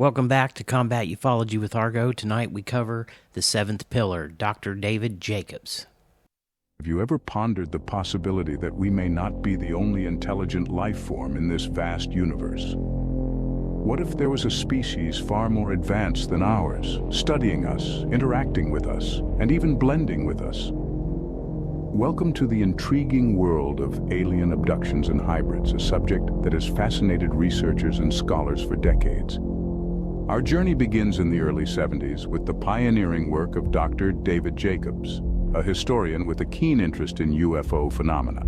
Welcome back to Combat Ufology with Argo. Tonight we cover the seventh pillar, Dr. David Jacobs. Have you ever pondered the possibility that we may not be the only intelligent life form in this vast universe? What if there was a species far more advanced than ours, studying us, interacting with us, and even blending with us? Welcome to the intriguing world of alien abductions and hybrids, a subject that has fascinated researchers and scholars for decades. Our journey begins in the early 70s with the pioneering work of Dr. David Jacobs, a historian with a keen interest in UFO phenomena.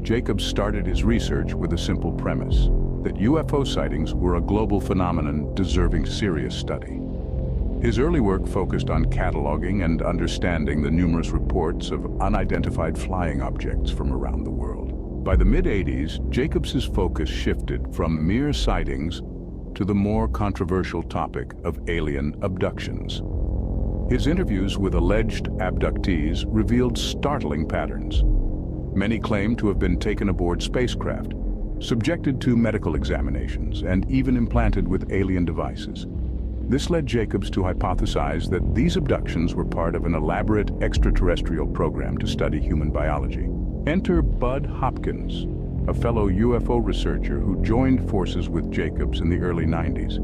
Jacobs started his research with a simple premise, that UFO sightings were a global phenomenon deserving serious study. His early work focused on cataloging and understanding the numerous reports of unidentified flying objects from around the world. By the mid-80s, Jacobs's focus shifted from mere sightings to the more controversial topic of alien abductions. His interviews with alleged abductees revealed startling patterns. Many claimed to have been taken aboard spacecraft, subjected to medical examinations, and even implanted with alien devices. This led Jacobs to hypothesize that these abductions were part of an elaborate extraterrestrial program to study human biology. Enter Bud Hopkins, a fellow UFO researcher who joined forces with Jacobs in the early 90s.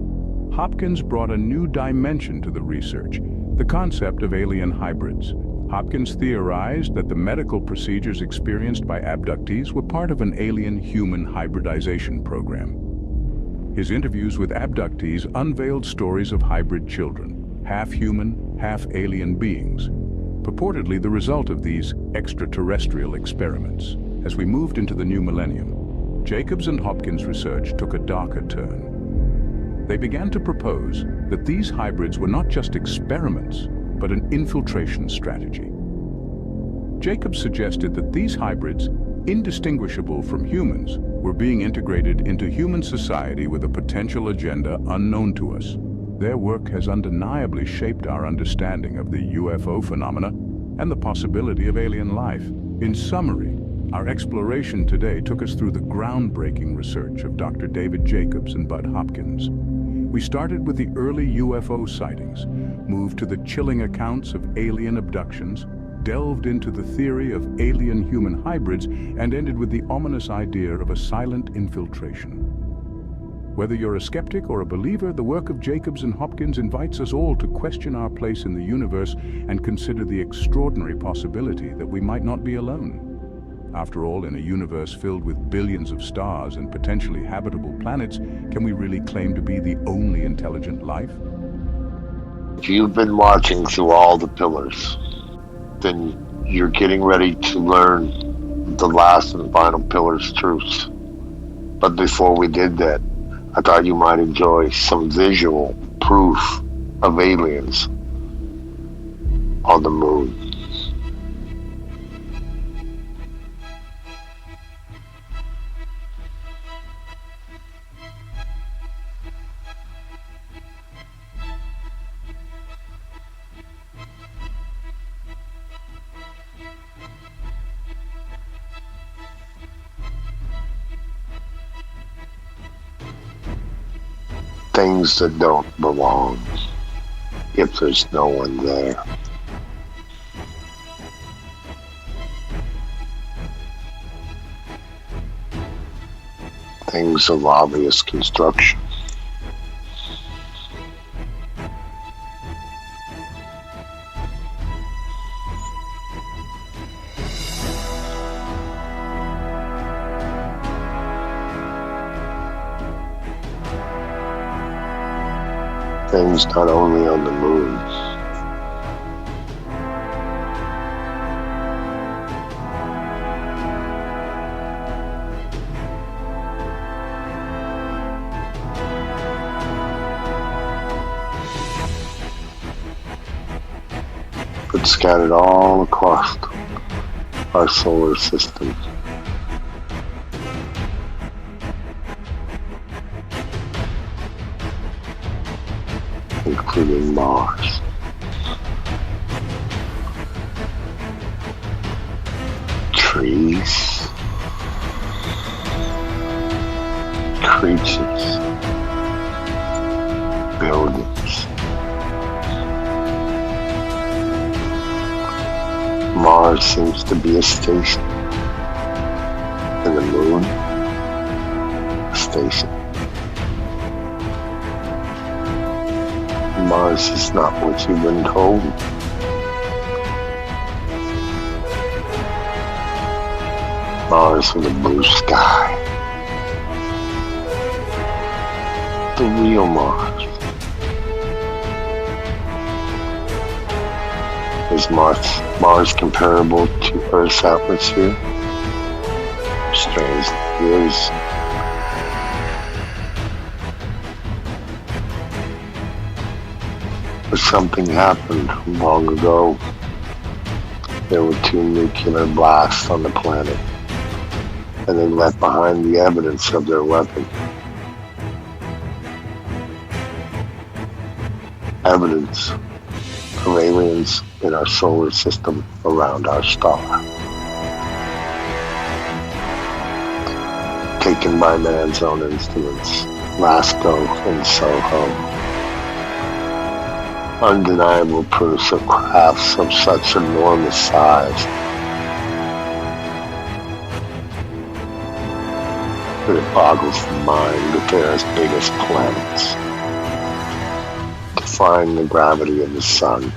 Hopkins brought a new dimension to the research, the concept of alien hybrids. Hopkins theorized that the medical procedures experienced by abductees were part of an alien-human hybridization program. His interviews with abductees unveiled stories of hybrid children, half-human, half-alien beings, purportedly the result of these extraterrestrial experiments. As we moved into the new millennium, Jacobs and Hopkins' research took a darker turn. They began to propose that these hybrids were not just experiments, but an infiltration strategy. Jacobs suggested that these hybrids, indistinguishable from humans, were being integrated into human society with a potential agenda unknown to us. Their work has undeniably shaped our understanding of the UFO phenomena and the possibility of alien life. In summary, our exploration today took us through the groundbreaking research of Dr. David Jacobs and Bud Hopkins. We started with the early UFO sightings, moved to the chilling accounts of alien abductions, delved into the theory of alien-human hybrids, and ended with the ominous idea of a silent infiltration. Whether you're a skeptic or a believer, the work of Jacobs and Hopkins invites us all to question our place in the universe and consider the extraordinary possibility that we might not be alone. After all, in a universe filled with billions of stars and potentially habitable planets, can we really claim to be the only intelligent life? If you've been watching through all the pillars, then you're getting ready to learn the last and final pillar's truths. But before we did that, I thought you might enjoy some visual proof of aliens on the moon. Things that don't belong if there's no one there. Things of obvious construction. Things not only on the moon, but scattered all across our solar system. Including Mars. Trees, creatures, Billions. Mars seems to be a station. And the moon, a station. Mars is not what you've been told. Mars with a blue sky. The real Mars. Is Mars comparable to Earth's atmosphere? Strange is. But something happened long ago. There were 2 nuclear blasts on the planet, and they left behind the evidence of their weapon. Evidence of aliens in our solar system around our star. Taken by man's own instruments, Lascaux and Soho. Undeniable proofs of crafts of such enormous size that it boggles the mind that they're as big as planets, defying the gravity of the sun.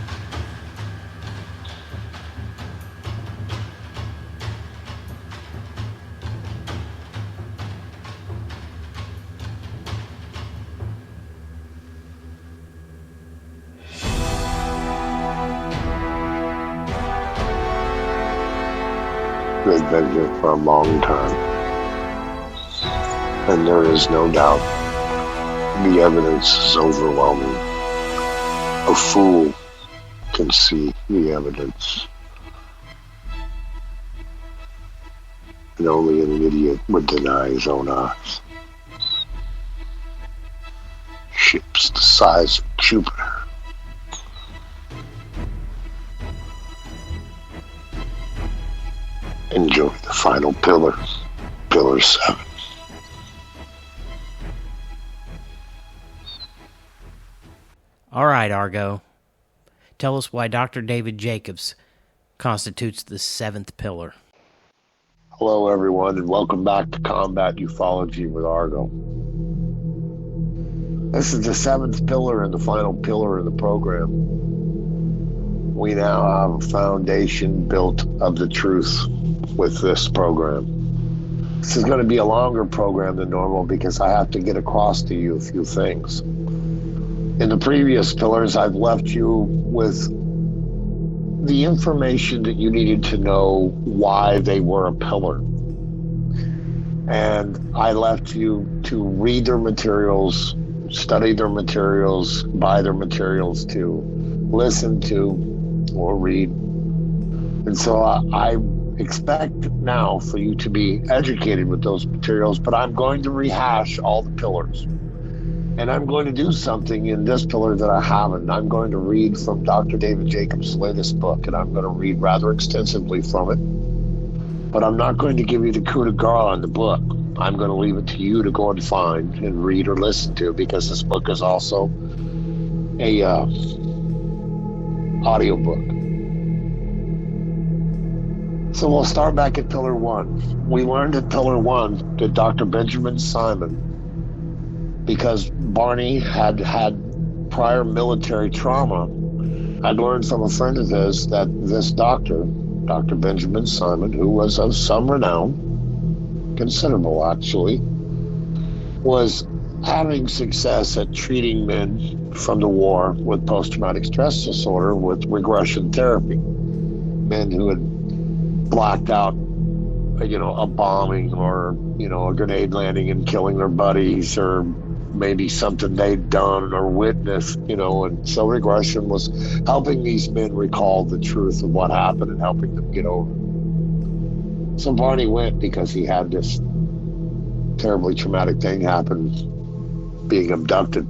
They've been here for a long time, and there is no doubt the evidence is overwhelming. A fool can see the evidence, and only an idiot would deny his own eyes. Ships the size of Jupiter. Enjoy the final pillar, Pillar 7. All right, Argo. Tell us why Dr. David Jacobs constitutes the 7th pillar. Hello, everyone, and welcome back to Combat Ufology with Argo. This is the 7th pillar and the final pillar in the program. We now have a foundation built of the truth with this program. This is going to be a longer program than normal because I have to get across to you a few things. In the previous pillars, I've left you with the information that you needed to know why they were a pillar. And I left you to read their materials, study their materials, buy their materials to listen to or read. And so I expect now for you to be educated with those materials, but I'm going to rehash all the pillars. And I'm going to do something in this pillar that I haven't. I'm going to read from Dr. David Jacobs' latest book, and I'm going to read rather extensively from it. But I'm not going to give you the coup de grace on the book. I'm going to leave it to you to go and find and read or listen to, because this book is also a audiobook. So we'll start back at Pillar 1. We learned at Pillar 1 that Dr. Benjamin Simon, because Barney had prior military trauma, I'd learned from a friend of his that this doctor, Dr. Benjamin Simon, who was of some renown, considerable actually, was having success at treating men from the war with post-traumatic stress disorder with regression therapy. Men who had blacked out, a bombing or, a grenade landing and killing their buddies, or maybe something they'd done or witnessed, and so regression was helping these men recall the truth of what happened and helping them get over it. So Barney went because he had this terribly traumatic thing happen, being abducted.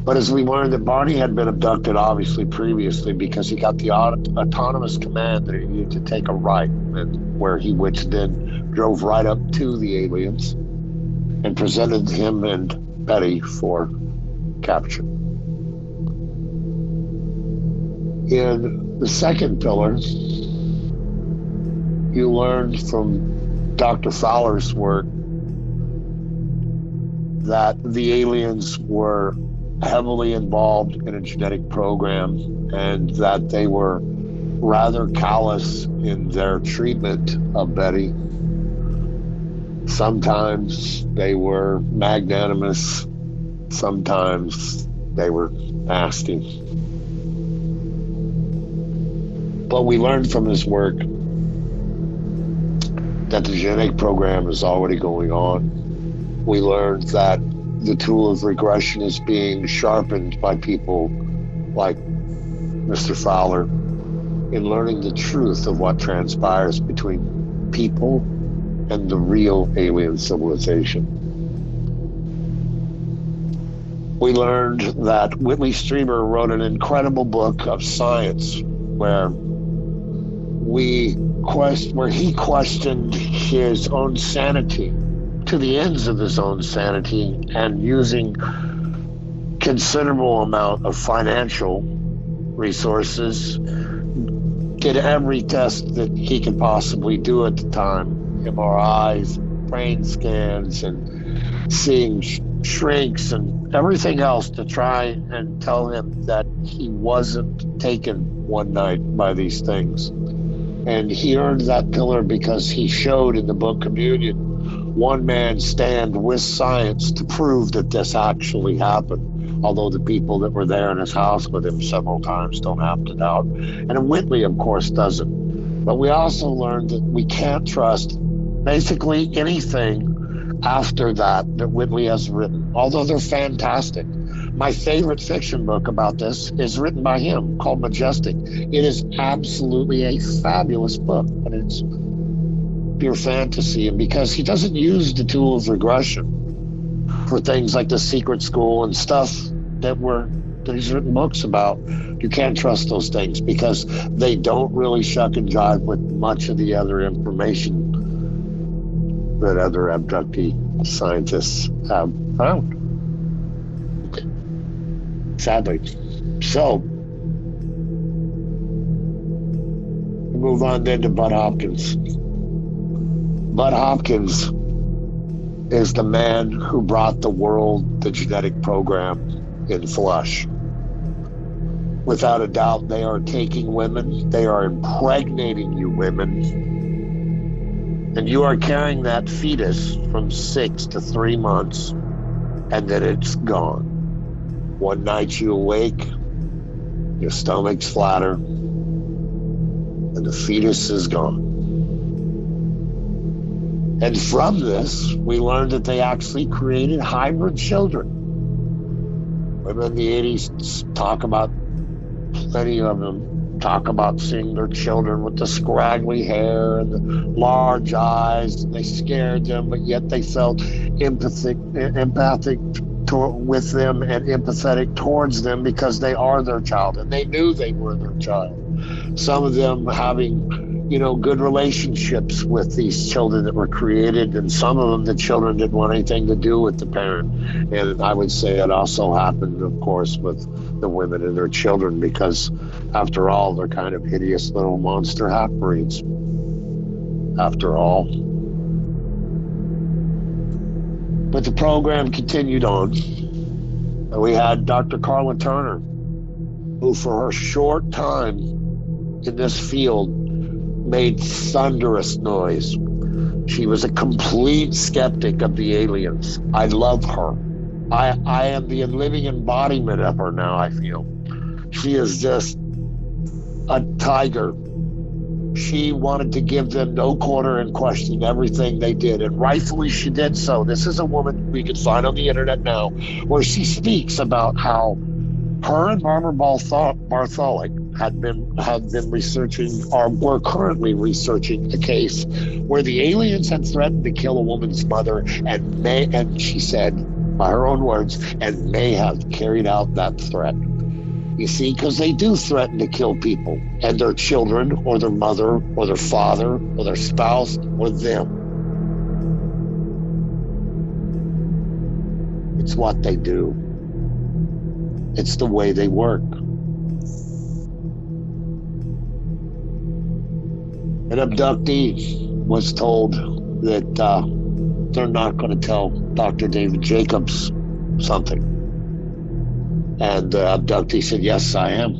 But as we learned that Barney had been abducted obviously previously because he got the autonomous command that he needed to take a right, and which then drove right up to the aliens and presented him and Betty for captured. In the second pillar, you learned from Dr. Fowler's work that the aliens were heavily involved in a genetic program and that they were rather callous in their treatment of Betty. Sometimes they were magnanimous, sometimes they were nasty. But we learned from his work that the genetic program is already going on. We learned that the tool of regression is being sharpened by people like Mr. Fowler in learning the truth of what transpires between people and the real alien civilization. We learned that Whitley Strieber wrote an incredible book of science where he questioned his own sanity to the ends of his own sanity, and using considerable amount of financial resources, did every test that he could possibly do at the time, MRIs, brain scans, and seeing shrinks and everything else to try and tell him that he wasn't taken one night by these things. And he earned that pillar because he showed in the book Communion one man stand with science to prove that this actually happened, although the people that were there in his house with him several times don't have to doubt. And Whitley, of course, doesn't. But we also learned that we can't trust basically anything after that Whitley has written, although they're fantastic. My favorite fiction book about this is written by him, called Majestic. It is absolutely a fabulous book, but it's pure fantasy. And because he doesn't use the tool of regression for things like the secret school and stuff that he's written books about, you can't trust those things because they don't really shuck and jive with much of the other information that other abductee scientists have found. Sadly. So, we move on then to Bud Hopkins. Bud Hopkins is the man who brought the world the genetic program in flesh. Without a doubt, they are taking women, they are impregnating you women, and you are carrying that fetus from 6 to 3 months, and then it's gone. One night you awake, your stomach's flatter, and the fetus is gone. And from this, we learned that they actually created hybrid children. Women in the 80s talk about, plenty of them talk about seeing their children with the scraggly hair and the large eyes. They scared them, but yet they felt empathic with them and empathetic towards them because they are their child, and they knew they were their child. Some of them having, good relationships with these children that were created, and some of them, the children didn't want anything to do with the parent. And I would say it also happened, of course, with the women and their children, because after all, they're kind of hideous little monster half-breeds. After all. But the program continued on. And we had Dr. Carla Turner, who for her short time in this field made thunderous noise. She was a complete skeptic of the aliens. I love her. I am the living embodiment of her now, I feel. She is just a tiger. She wanted to give them no quarter and question everything they did, and rightfully she did so. This is a woman we can find on the internet now, where she speaks about how her and Barbara Bartholic had been researching, or were currently researching, a case where the aliens had threatened to kill a woman's mother, and she said, by her own words, and may have carried out that threat. You see, because they do threaten to kill people and their children, or their mother, or their father, or their spouse, or them. It's what they do. It's the way they work. An abductee was told that they're not going to tell Dr. David Jacobs something. And the abductee said, yes, I am.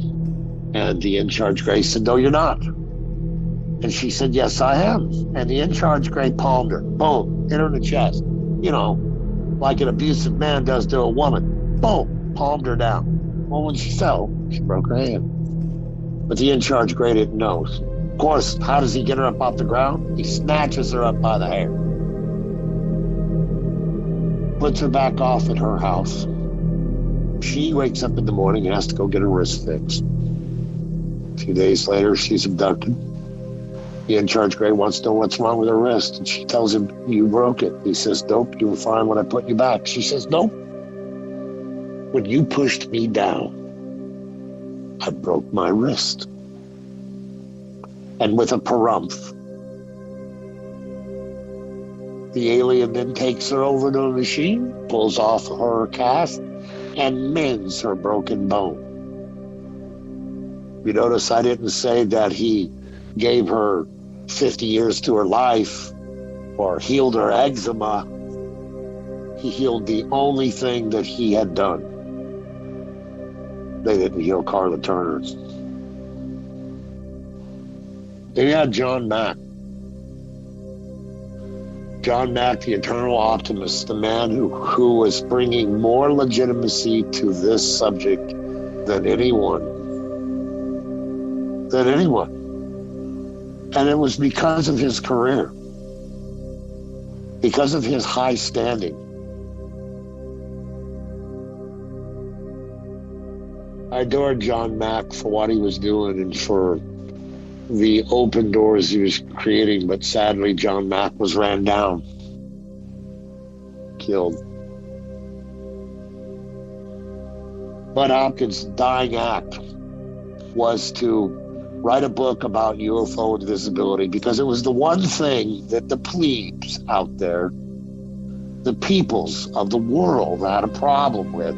And the in-charge Gray said, no, you're not. And she said, yes, I am. And the in-charge Gray palmed her. Boom, hit her in the chest. You know, like an abusive man does to a woman. Boom, palmed her down. Well, when she fell, she broke her hand. But the in-charge Gray didn't know. Of course, how does he get her up off the ground? He snatches her up by the hair. Puts her back off at her house. She wakes up in the morning and has to go get her wrist fixed. A few days later, she's abducted. The in-charge Gray wants to know what's wrong with her wrist. And she tells him, you broke it. He says, nope, you were fine when I put you back. She says, nope. When you pushed me down, I broke my wrist. And with a parumph, the alien then takes her over to a machine, pulls off her cast, and mends her broken bone. You notice I didn't say that he gave her 50 years to her life or healed her eczema. He healed the only thing that he had done. They didn't heal Carla Turner. Then you had John Mack. John Mack, the eternal optimist, the man who was bringing more legitimacy to this subject than anyone. And it was because of his career, because of his high standing. I adored John Mack for what he was doing and for the open doors he was creating, but sadly John Mack was ran down, killed. Bud Hopkins' dying act was to write a book about UFO invisibility, because it was the one thing that the plebes out there, the peoples of the world, had a problem with,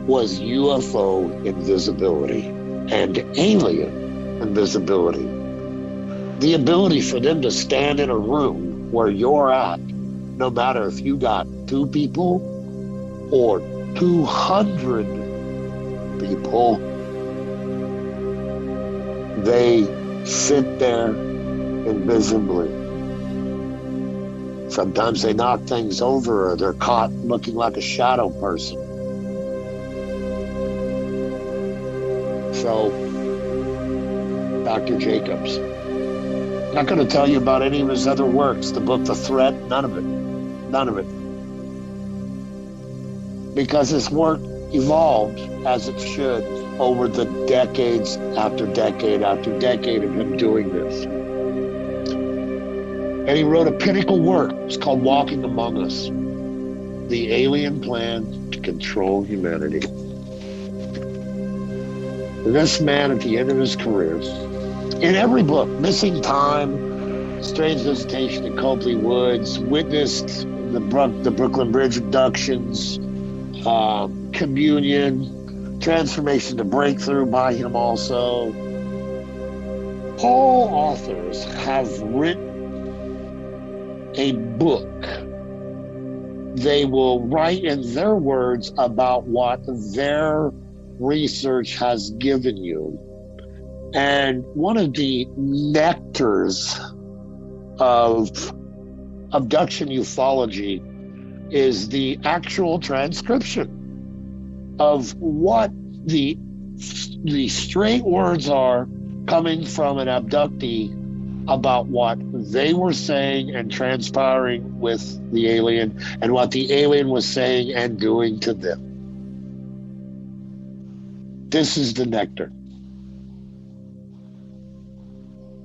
was UFO invisibility and alien invisibility. The ability for them to stand in a room where you're at, no matter if you got 2 people or 200 people, they sit there invisibly. Sometimes they knock things over, or they're caught looking like a shadow person. So, Dr. Jacobs. Not going to tell you about any of his other works, the book The Threat, none of it. None of it. Because his work evolved as it should over the decades after decade after decade of him doing this. And he wrote a pinnacle work. It's called Walking Among Us, the alien plan to control humanity. And this man, at the end of his career, in every book, Missing Time, Strange Visitation in Copley Woods, witnessed the Brooklyn Bridge abductions, Communion, Transformation to Breakthrough by him also. All authors have written a book. They will write in their words about what their research has given you. And one of the nectars of abduction ufology is the actual transcription of what the straight words are coming from an abductee about what they were saying and transpiring with the alien, and what the alien was saying and doing to them. This is the nectar.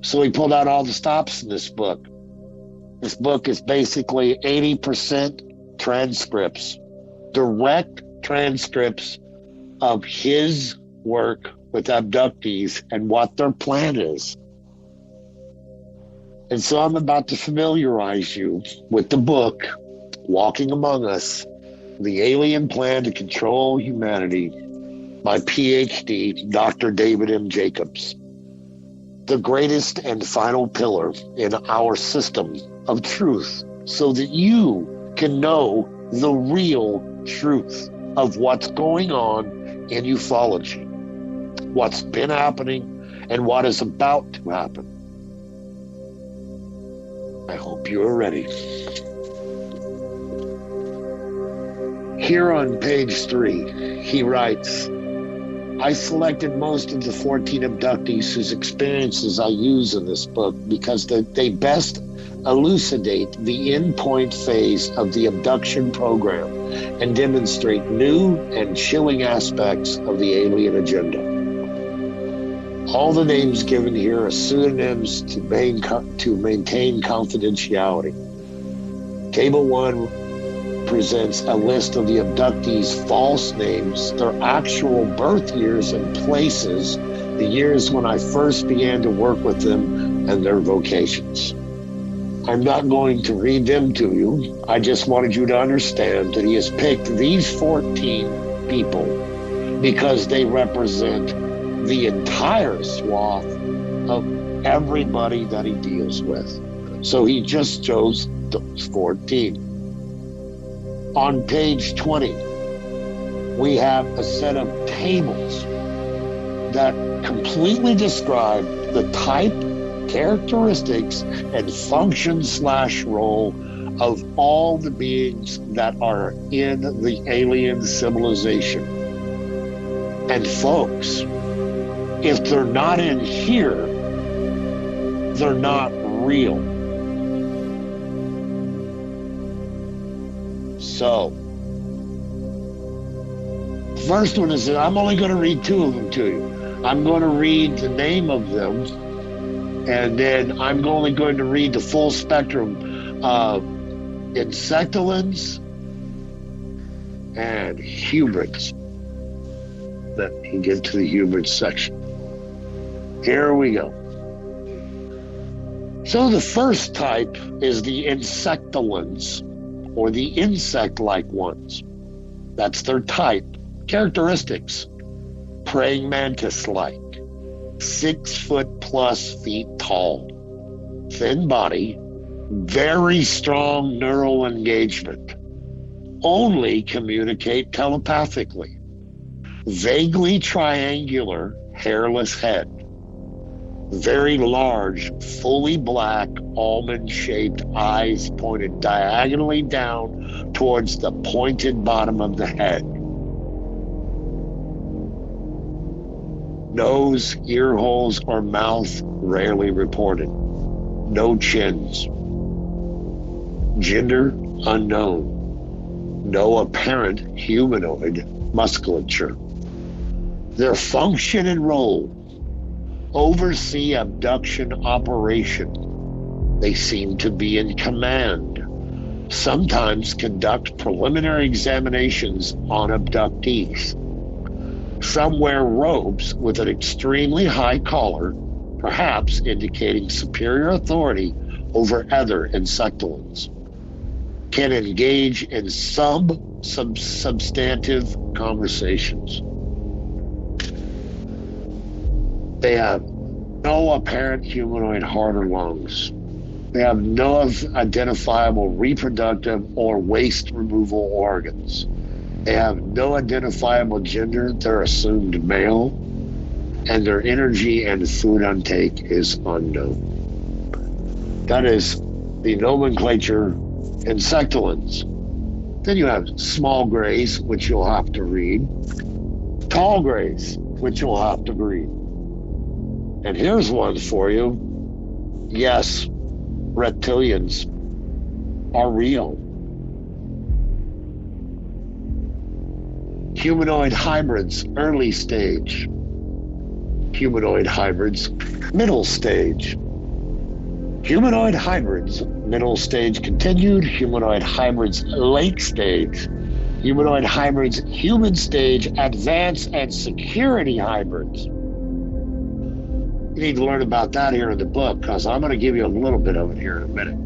So he pulled out all the stops in this book. This book is basically 80% transcripts, direct transcripts of his work with abductees and what their plan is. And so I'm about to familiarize you with the book, Walking Among Us, the alien plan to control humanity. by PhD Dr. David M. Jacobs. The greatest and final pillar in our system of truth, so that you can know the real truth of what's going on in ufology, what's been happening, and what is about to happen. I hope you are ready. Here on page 3, he writes, I selected most of the 14 abductees whose experiences I use in this book because they best elucidate the endpoint phase of the abduction program and demonstrate new and chilling aspects of the alien agenda. All the names given here are pseudonyms to maintain confidentiality. Table 1 presents a list of the abductees' false names, their actual birth years and places, the years when I first began to work with them, and their vocations. I'm not going to read them to you. I just wanted you to understand that he has picked these 14 people because they represent the entire swath of everybody that he deals with. So he just chose those 14. On page 20, we have a set of tables that completely describe the type, characteristics, and function/role of all the beings that are in the alien civilization. And folks, if they're not in here, they're not real. So, first one is that I'm only going to read 2 of them to you. I'm going to read the name of them, and then I'm only going to read the full spectrum of insectolins and hybrids. Let me get to the hybrid section. Here we go. So the first type is the insectolins, or the insect-like ones. That's their type. Characteristics: praying mantis-like, 6 foot plus feet tall, thin body, very strong neural engagement, only communicate telepathically, vaguely triangular, hairless head, very large, fully black, almond-shaped eyes pointed diagonally down towards the pointed bottom of the head. Nose, ear holes, or mouth rarely reported. No chins. Gender unknown. No apparent humanoid musculature. Their function and role: oversee abduction operation. They seem to be in command. Sometimes conduct preliminary examinations on abductees. Some wear robes with an extremely high collar, perhaps indicating superior authority over other insectolins. Can engage in substantive conversations. They have no apparent humanoid heart or lungs. They have no identifiable reproductive or waste removal organs. They have no identifiable gender. They're assumed male, and their energy and food intake is unknown. That is the nomenclature insectolins. Then you have small grays, which you'll have to read. Tall grays, which you'll have to read. And here's one for you. Yes, reptilians are real. Humanoid hybrids, early stage. Humanoid hybrids, middle stage. Humanoid hybrids, middle stage continued. Humanoid hybrids, late stage. Humanoid hybrids, human stage, advanced, and security hybrids. You need to learn about that here in the book, because I'm going to give you a little bit of it here in a minute.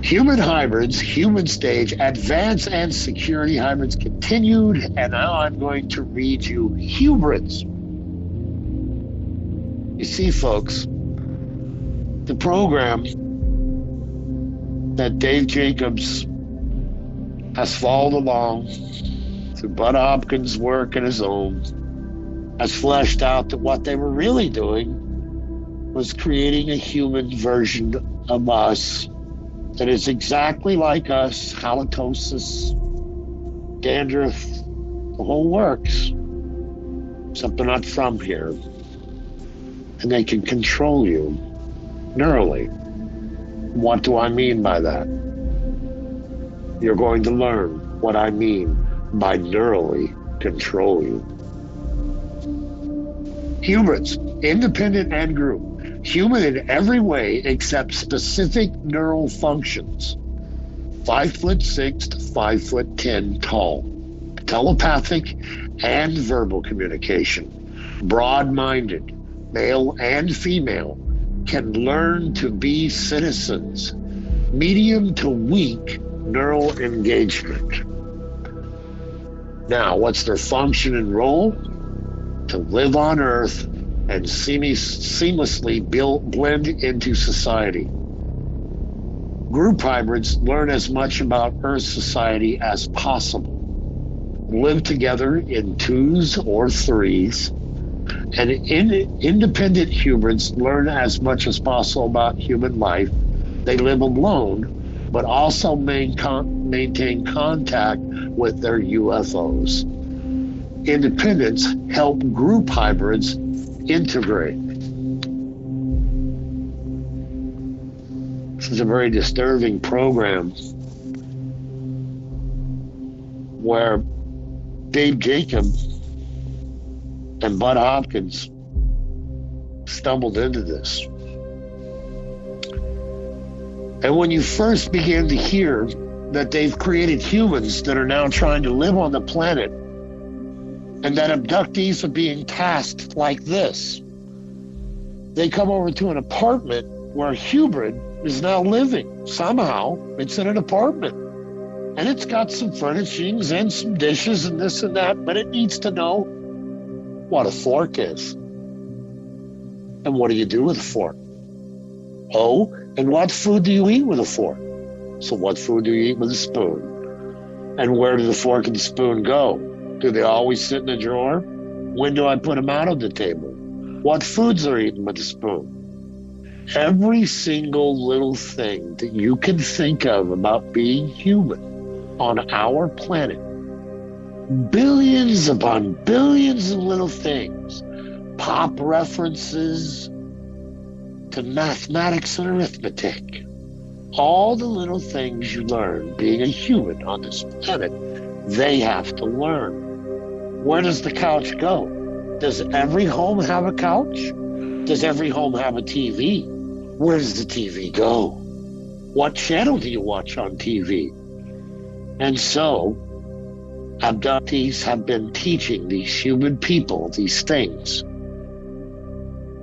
Human hybrids, human stage, advanced and security hybrids continued, and now I'm going to read you hybrids. You see, folks, the program that Dave Jacobs has followed along through Bud Hopkins' work and his own has fleshed out that what they were really doing was creating a human version of us that is exactly like us, halitosis, dandruff, the whole works, except they're not from here. And they can control you neurally. What do I mean by that? You're going to learn what I mean by neurally control you. Humans, independent and group. Human in every way except specific neural functions. 5'6" to 5'10" tall. Telepathic and verbal communication. Broad-minded, male and female, can learn to be citizens. Medium to weak neural engagement. Now, what's their function and role? To live on Earth and seamlessly blend into society. Group hybrids learn as much about Earth society as possible. Live together in twos or threes. And independent humans learn as much as possible about human life. They live alone, but also maintain contact with their UFOs. Independents help group hybrids integrate. This is a very disturbing program where Dave Jacobs and Bud Hopkins stumbled into this. And when you first begin to hear that they've created humans that are now trying to live on the planet, and that abductees are being tasked like this, they come over to an apartment where a hybrid is now living. Somehow, it's in an apartment. And it's got some furnishings and some dishes and this and that, but it needs to know what a fork is. And what do you do with a fork? Oh, and what food do you eat with a fork? So what food do you eat with a spoon? And where do the fork and the spoon go? Do they always sit in a drawer? When do I put them out on the table? What foods are eaten with a spoon? Every single little thing that you can think of about being human on our planet, billions upon billions of little things, pop references to mathematics and arithmetic, all the little things you learn being a human on this planet, they have to learn. Where does the couch go? Does every home have a couch? Does every home have a TV? Where does the TV go? What channel do you watch on TV? And so, abductees have been teaching these human people these things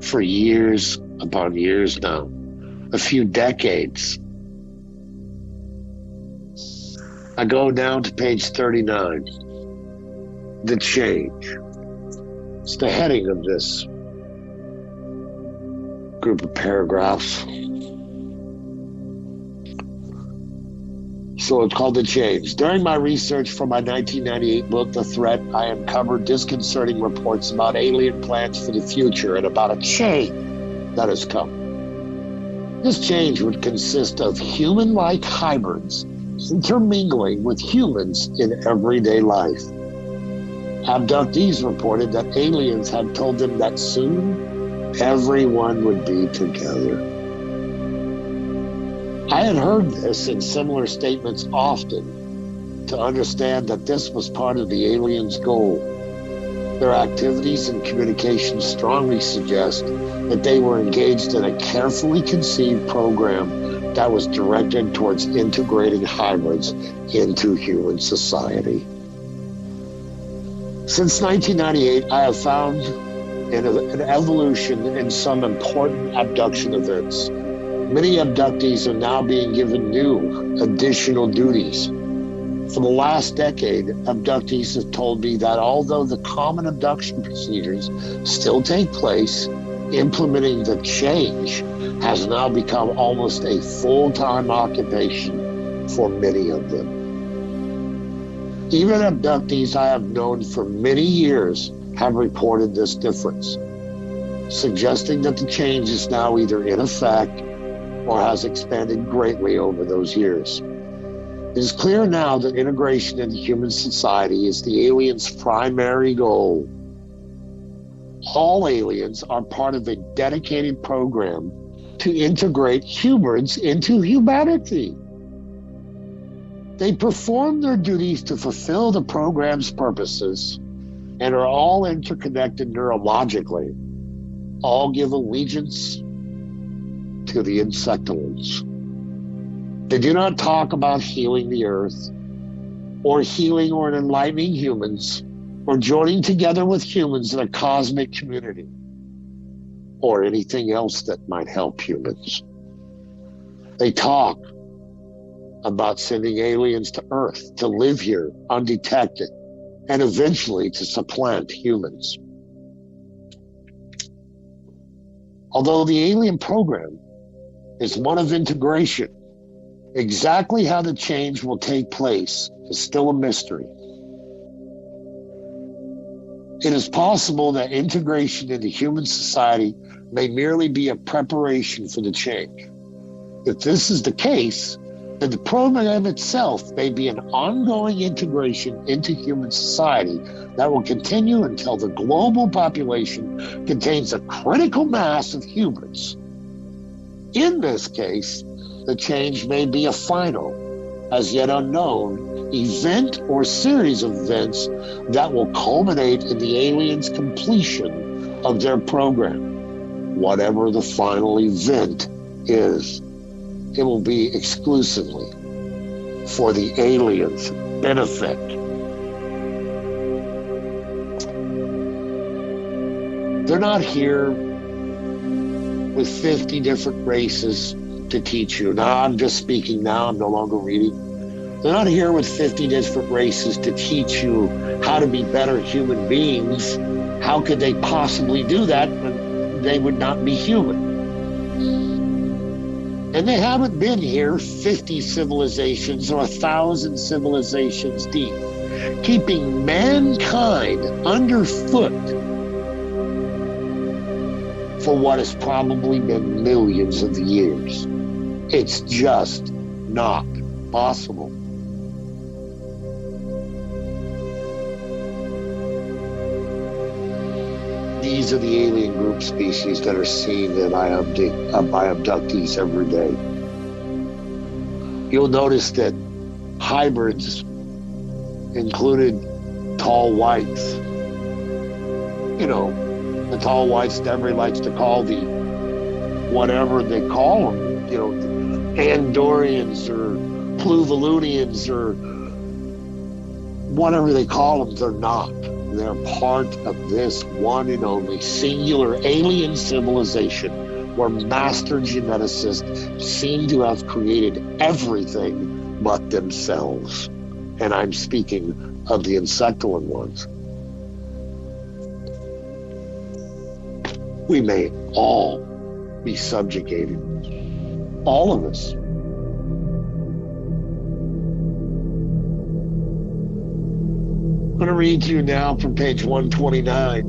for years upon years now, a few decades. I go down to page 39. The change. It's the heading of this group of paragraphs. So it's called The Change. During my research for my 1998 book, The Threat, I uncovered disconcerting reports about alien plans for the future and about a change that has come. This change would consist of human-like hybrids intermingling with humans in everyday life. Abductees reported that aliens had told them that soon everyone would be together. I had heard this in similar statements often to understand that this was part of the aliens' goal. Their activities and communications strongly suggest that they were engaged in a carefully conceived program that was directed towards integrating hybrids into human society. Since 1998, I have found an evolution in some important abduction events. Many abductees are now being given new, additional duties. For the last decade, abductees have told me that although the common abduction procedures still take place, implementing the change has now become almost a full-time occupation for many of them. Even abductees I have known for many years have reported this difference, suggesting that the change is now either in effect or has expanded greatly over those years. It is clear now that integration into human society is the aliens' primary goal. All aliens are part of a dedicated program to integrate humans into humanity. They perform their duties to fulfill the program's purposes and are all interconnected neurologically. All give allegiance to the Insectolans. They do not talk about healing the earth, or healing or enlightening humans, or joining together with humans in a cosmic community, or anything else that might help humans. They talk about sending aliens to Earth to live here undetected, and eventually to supplant humans. Although the alien program is one of integration, exactly how the change will take place is still a mystery. It is possible that integration into human society may merely be a preparation for the change. If this is the case, then the program itself may be an ongoing integration into human society that will continue until the global population contains a critical mass of humans. In this case, the change may be a final, as yet unknown, event or series of events that will culminate in the aliens' completion of their program. Whatever the final event is, it will be exclusively for the aliens' benefit. They're not here with 50 different races to teach you. Now, I'm just speaking now, I'm no longer reading. They're not here with 50 different races to teach you how to be better human beings. How could they possibly do that when they would not be human? And they haven't been here 50 civilizations or 1,000 civilizations deep, keeping mankind underfoot for what has probably been millions of years. It's just not possible. These are the alien group species that are seen by abductees every day. You'll notice that hybrids included tall whites. You know, the tall whites that everybody likes to call the whatever they call them, you know, Andorians or Pluvialunians or whatever they call them. They're not. They're part of this one and only singular alien civilization where master geneticists seem to have created everything but themselves. And I'm speaking of the Insectolan ones. We may all be subjugated. All of us. I'm going to read to you now from page 129.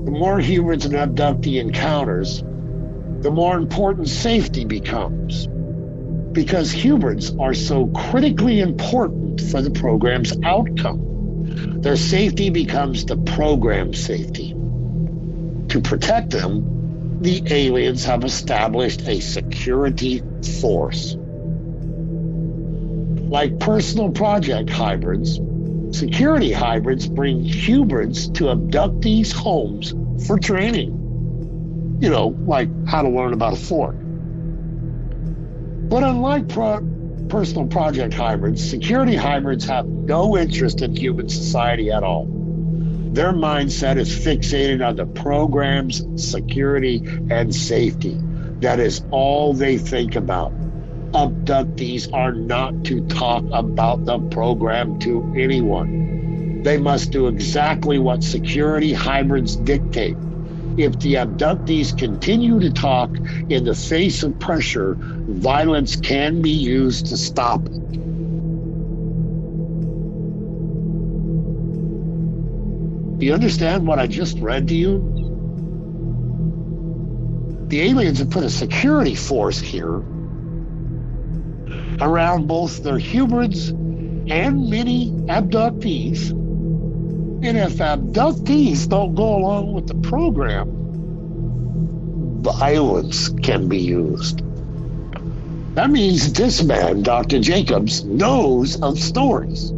The more humans an abductee encounters, the more important safety becomes. Because humans are so critically important for the program's outcome. Their safety becomes the program's safety. To protect them, the aliens have established a security force. Like personal project hybrids, security hybrids bring humans to abductees' homes for training. You know, like how to learn about a fork. But unlike personal project hybrids, security hybrids have no interest in human society at all. Their mindset is fixated on the program's security and safety. That is all they think about. Abductees are not to talk about the program to anyone. They must do exactly what security hybrids dictate. If the abductees continue to talk in the face of pressure, violence can be used to stop it. Do you understand what I just read to you? The aliens have put a security force here around both their humans and many abductees. And if abductees don't go along with the program, violence can be used. That means this man, Dr. Jacobs, knows of stories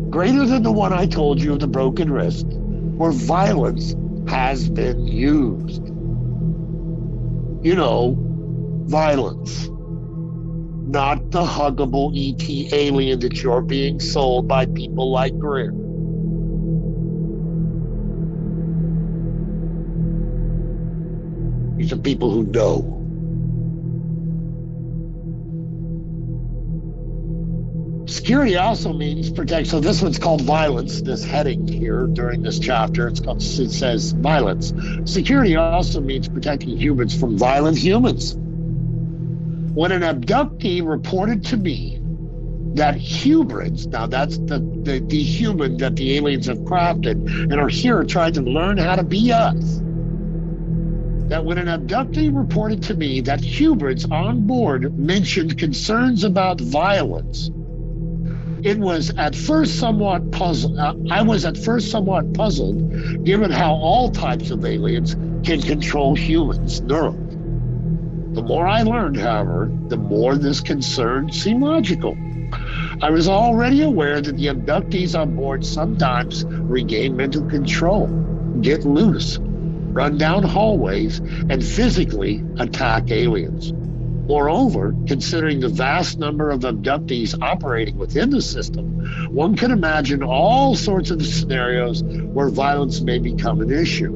greater than the one I told you of the broken wrist, where violence has been used. You know, violence. Not the huggable ET alien that you're being sold by people like Greer. These are people who know. Security also means protect. So this one's called violence, this heading here during this chapter. It says violence. Security also means protecting humans from violent humans. When an abductee reported to me that hybrids, now that's the human that the aliens have crafted and are here trying to learn how to be us. That when an abductee reported to me that hybrids on board mentioned concerns about violence, it was at first somewhat puzzled. I was at first somewhat puzzled, given how all types of aliens can control humans' neurons. The more I learned, however, the more this concern seemed logical. I was already aware that the abductees on board sometimes regain mental control, get loose, run down hallways, and physically attack aliens. Moreover, considering the vast number of abductees operating within the system, one can imagine all sorts of scenarios where violence may become an issue,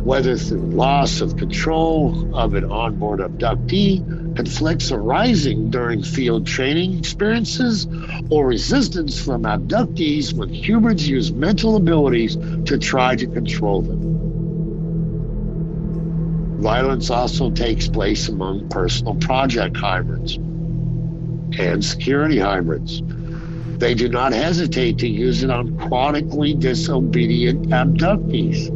whether through loss of control of an onboard abductee, conflicts arising during field training experiences, or resistance from abductees when humans use mental abilities to try to control them. Violence also takes place among personal project hybrids and security hybrids. They do not hesitate to use it on chronically disobedient abductees.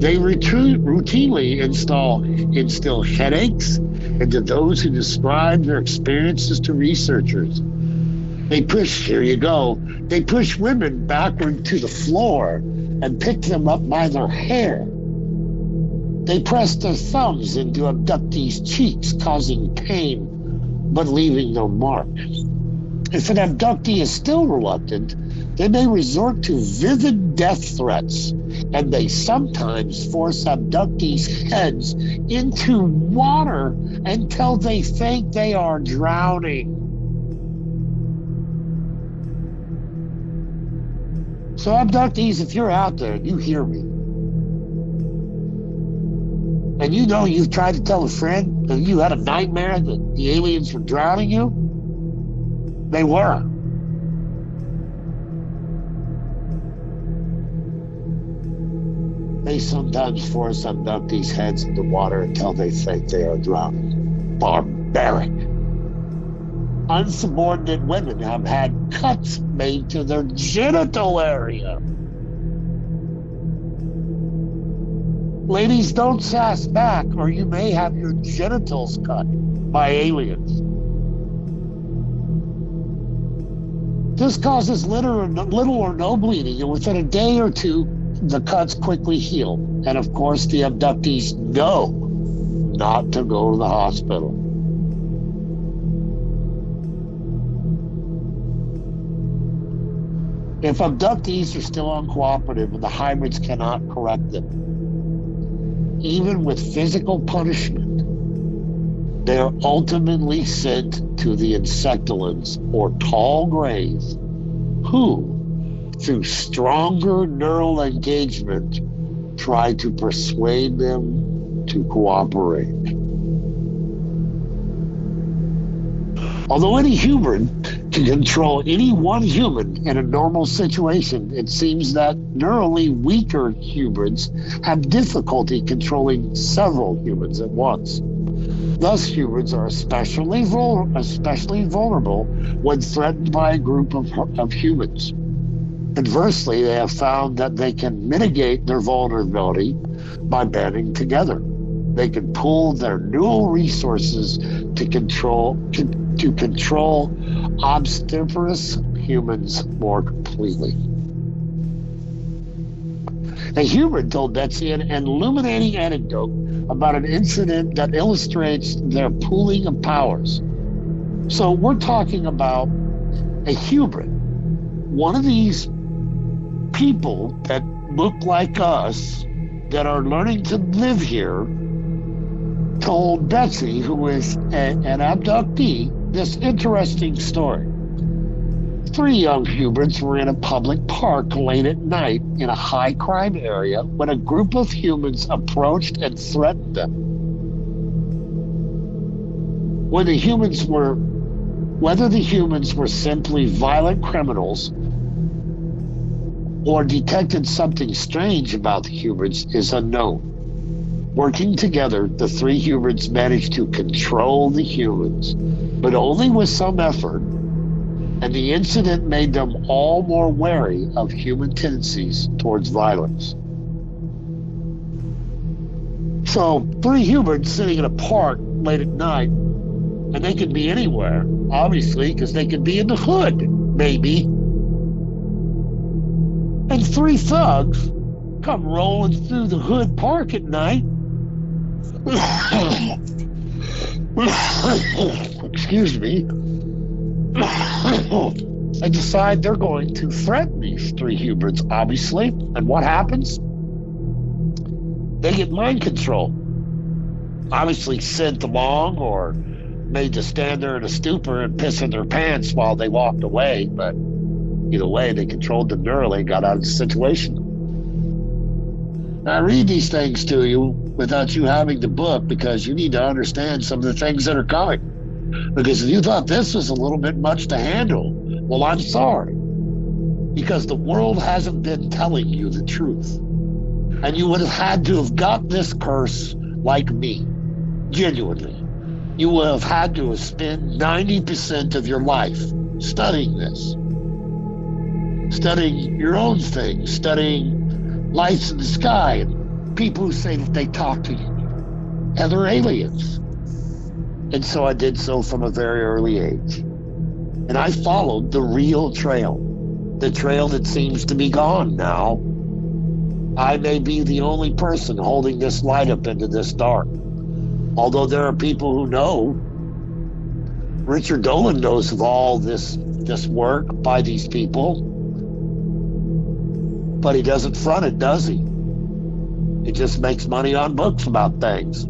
They routinely instill headaches into those who describe their experiences to researchers. They push women backward to the floor and pick them up by their hair. They press their thumbs into abductees' cheeks, causing pain, but leaving no mark. If an abductee is still reluctant, they may resort to vivid death threats, and they sometimes force abductees' heads into water until they think they are drowning. So abductees, if you're out there and you hear me, and you know you've tried to tell a friend that you had a nightmare that the aliens were drowning you, they were. They sometimes force abductees' heads into water until they think they are drowning. Barbaric. Unsubordinate women have had cuts made to their genital area. Ladies, don't sass back, or you may have your genitals cut by aliens. This causes little or no bleeding, and within a day or two, the cuts quickly heal. And of course, the abductees know not to go to the hospital. If abductees are still uncooperative and the hybrids cannot correct them, even with physical punishment, they are ultimately sent to the insectolans, or tall grays, who, through stronger neural engagement, try to persuade them to cooperate. Although any human can control any one human in a normal situation, it seems that neurally weaker humans have difficulty controlling several humans at once. Thus, humans are especially vulnerable when threatened by a group of humans. Conversely, they have found that they can mitigate their vulnerability by banding together. They can pool their neural resources to control obstreperous humans more completely. A human told Betsy an illuminating anecdote about an incident that illustrates their pooling of powers. So we're talking about a human. One of these people that look like us, that are learning to live here, told Betsy, who is an abductee, this interesting story. 3 young humans were in a public park late at night in a high crime area when a group of humans approached and threatened them. Whether the humans were simply violent criminals or detected something strange about the humans is unknown. Working together, the 3 humans managed to control the humans, but only with some effort, and the incident made them all more wary of human tendencies towards violence. So, 3 humans sitting in a park late at night, and they could be anywhere, obviously, because they could be in the hood, maybe. And 3 thugs come rolling through the hood park at night. Excuse me. I decide they're going to threaten these 3 humans, obviously. And what happens? They get mind control. Obviously sent along or made to stand there in a stupor and piss in their pants while they walked away. But either way, they controlled them neurally and got out of the situation. I read these things to you without you having the book because you need to understand some of the things that are coming. Because if you thought this was a little bit much to handle, well, I'm sorry. Because the world hasn't been telling you the truth. And you would have had to have got this curse like me, genuinely. You would have had to have spent 90% of your life studying this. Studying your own things, studying lights in the sky, and people who say that they talk to you, other aliens. And so I did so from a very early age. And I followed the real trail, the trail that seems to be gone now. I may be the only person holding this light up into this dark. Although there are people who know. Richard Dolan knows of all this work by these people. But he doesn't front it, does he? He just makes money on books about things.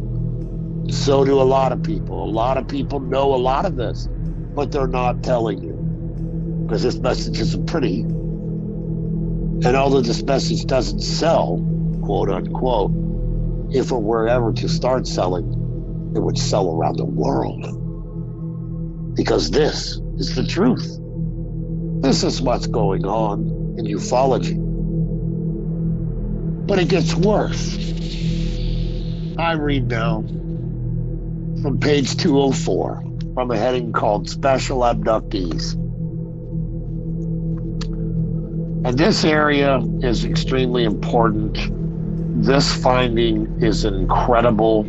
So do a lot of people. A lot of people know a lot of this, but they're not telling you. Because this message isn't pretty. And although this message doesn't sell, quote unquote, if it were ever to start selling, it would sell around the world. Because this is the truth. This is what's going on in ufology. But it gets worse. I read now from page 204 from a heading called Special Abductees. And this area is extremely important. This finding is incredible.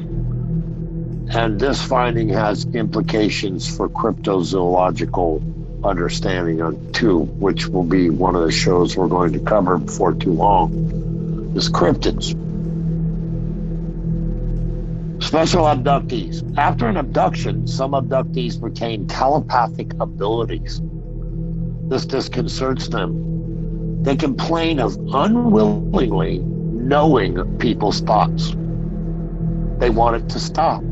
And this finding has implications for cryptozoological understanding too, which will be one of the shows we're going to cover before too long, is cryptids. Special abductees. After an abduction, some abductees retain telepathic abilities. This disconcerts them. They complain of unwillingly knowing people's thoughts. They want it to stop.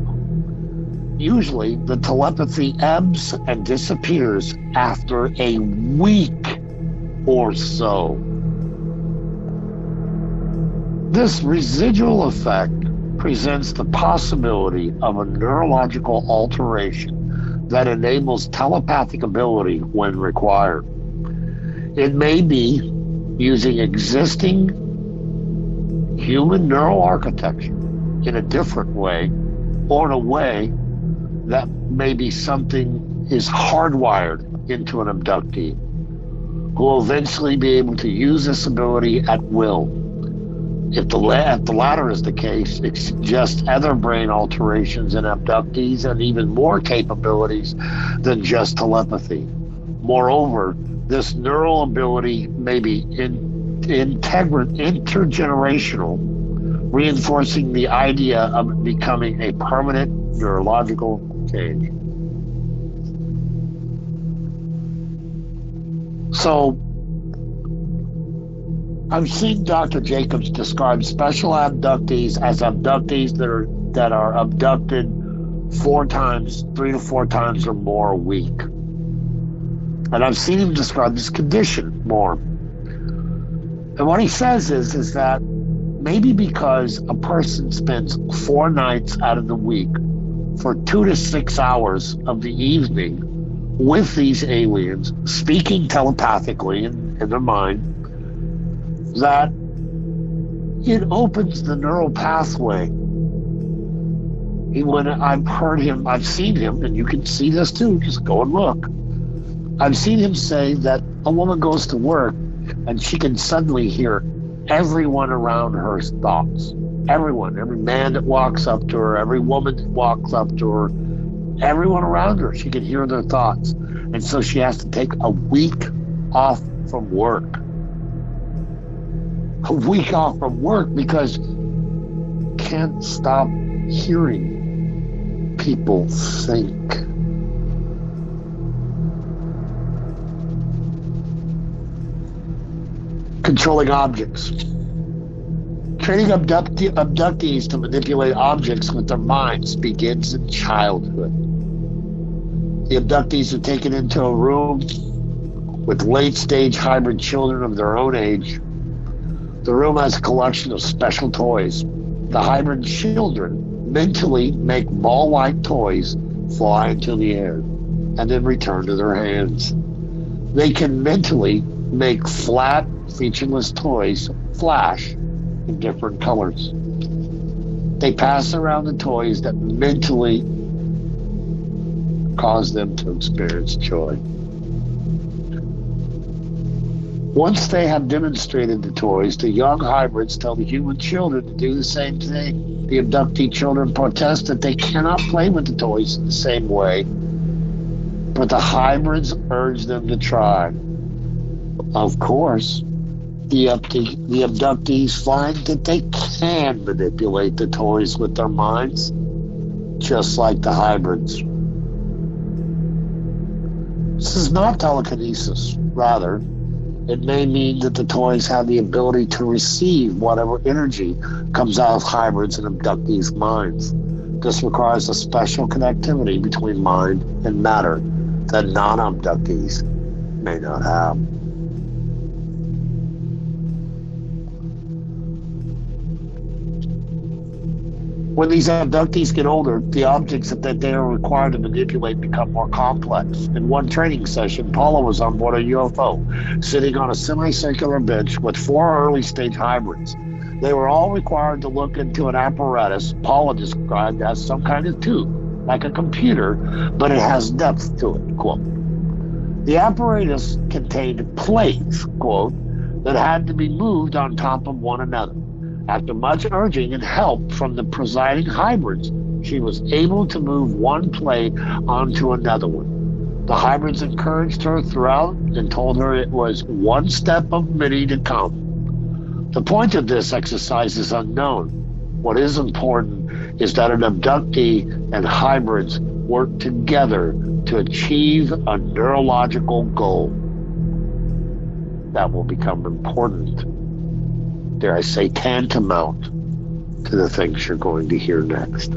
Usually, the telepathy ebbs and disappears after a week or so. This residual effect presents the possibility of a neurological alteration that enables telepathic ability when required. It may be using existing human neural architecture in a different way, or in a way that maybe something is hardwired into an abductee, who will eventually be able to use this ability at will. If the latter is the case, it suggests other brain alterations in abductees and even more capabilities than just telepathy. Moreover, this neural ability may be intergenerational, reinforcing the idea of it becoming a permanent neurological change. So, I've seen Dr. Jacobs describe special abductees as abductees that are abducted 3 to 4 times or more a week. And I've seen him describe this condition more. And what he says is that maybe because a person spends 4 nights out of the week for 2 to 6 hours of the evening with these aliens, speaking telepathically in their mind, that it opens the neural pathway. When I've seen him, and you can see this too, just go and look. I've seen him say that a woman goes to work and she can suddenly hear everyone around her thoughts. Everyone, every man that walks up to her, every woman that walks up to her, everyone around her, she can hear their thoughts. And so she has to take a week off from work. A week off from work because can't stop hearing people think. Controlling objects. Training abductees to manipulate objects with their minds begins in childhood. The abductees are taken into a room with late-stage hybrid children of their own age. The room has a collection of special toys. The hybrid children mentally make ball-like toys fly into the air and then return to their hands. They can mentally make flat, featureless toys flash in different colors. They pass around the toys that mentally cause them to experience joy. Once they have demonstrated the toys, the young hybrids tell the human children to do the same thing. The abductee children protest that they cannot play with the toys in the same way, but the hybrids urge them to try. Of course, the abductees find that they can manipulate the toys with their minds, just like the hybrids. This is not telekinesis. Rather, it may mean that the toys have the ability to receive whatever energy comes out of hybrids and abductees' minds. This requires a special connectivity between mind and matter that non-abductees may not have. When these abductees get older, the objects that they are required to manipulate become more complex. In one training session, Paula was on board a UFO, sitting on a semicircular bench with 4 early-stage hybrids. They were all required to look into an apparatus Paula described as some kind of tube, like a computer, but it has depth to it, quote. The apparatus contained plates, quote, that had to be moved on top of one another. After much urging and help from the presiding hybrids, she was able to move one plate onto another one. The hybrids encouraged her throughout and told her it was one step of many to come. The point of this exercise is unknown. What is important is that an abductee and hybrids work together to achieve a neurological goal that will become important. Dare I say, tantamount to the things you're going to hear next.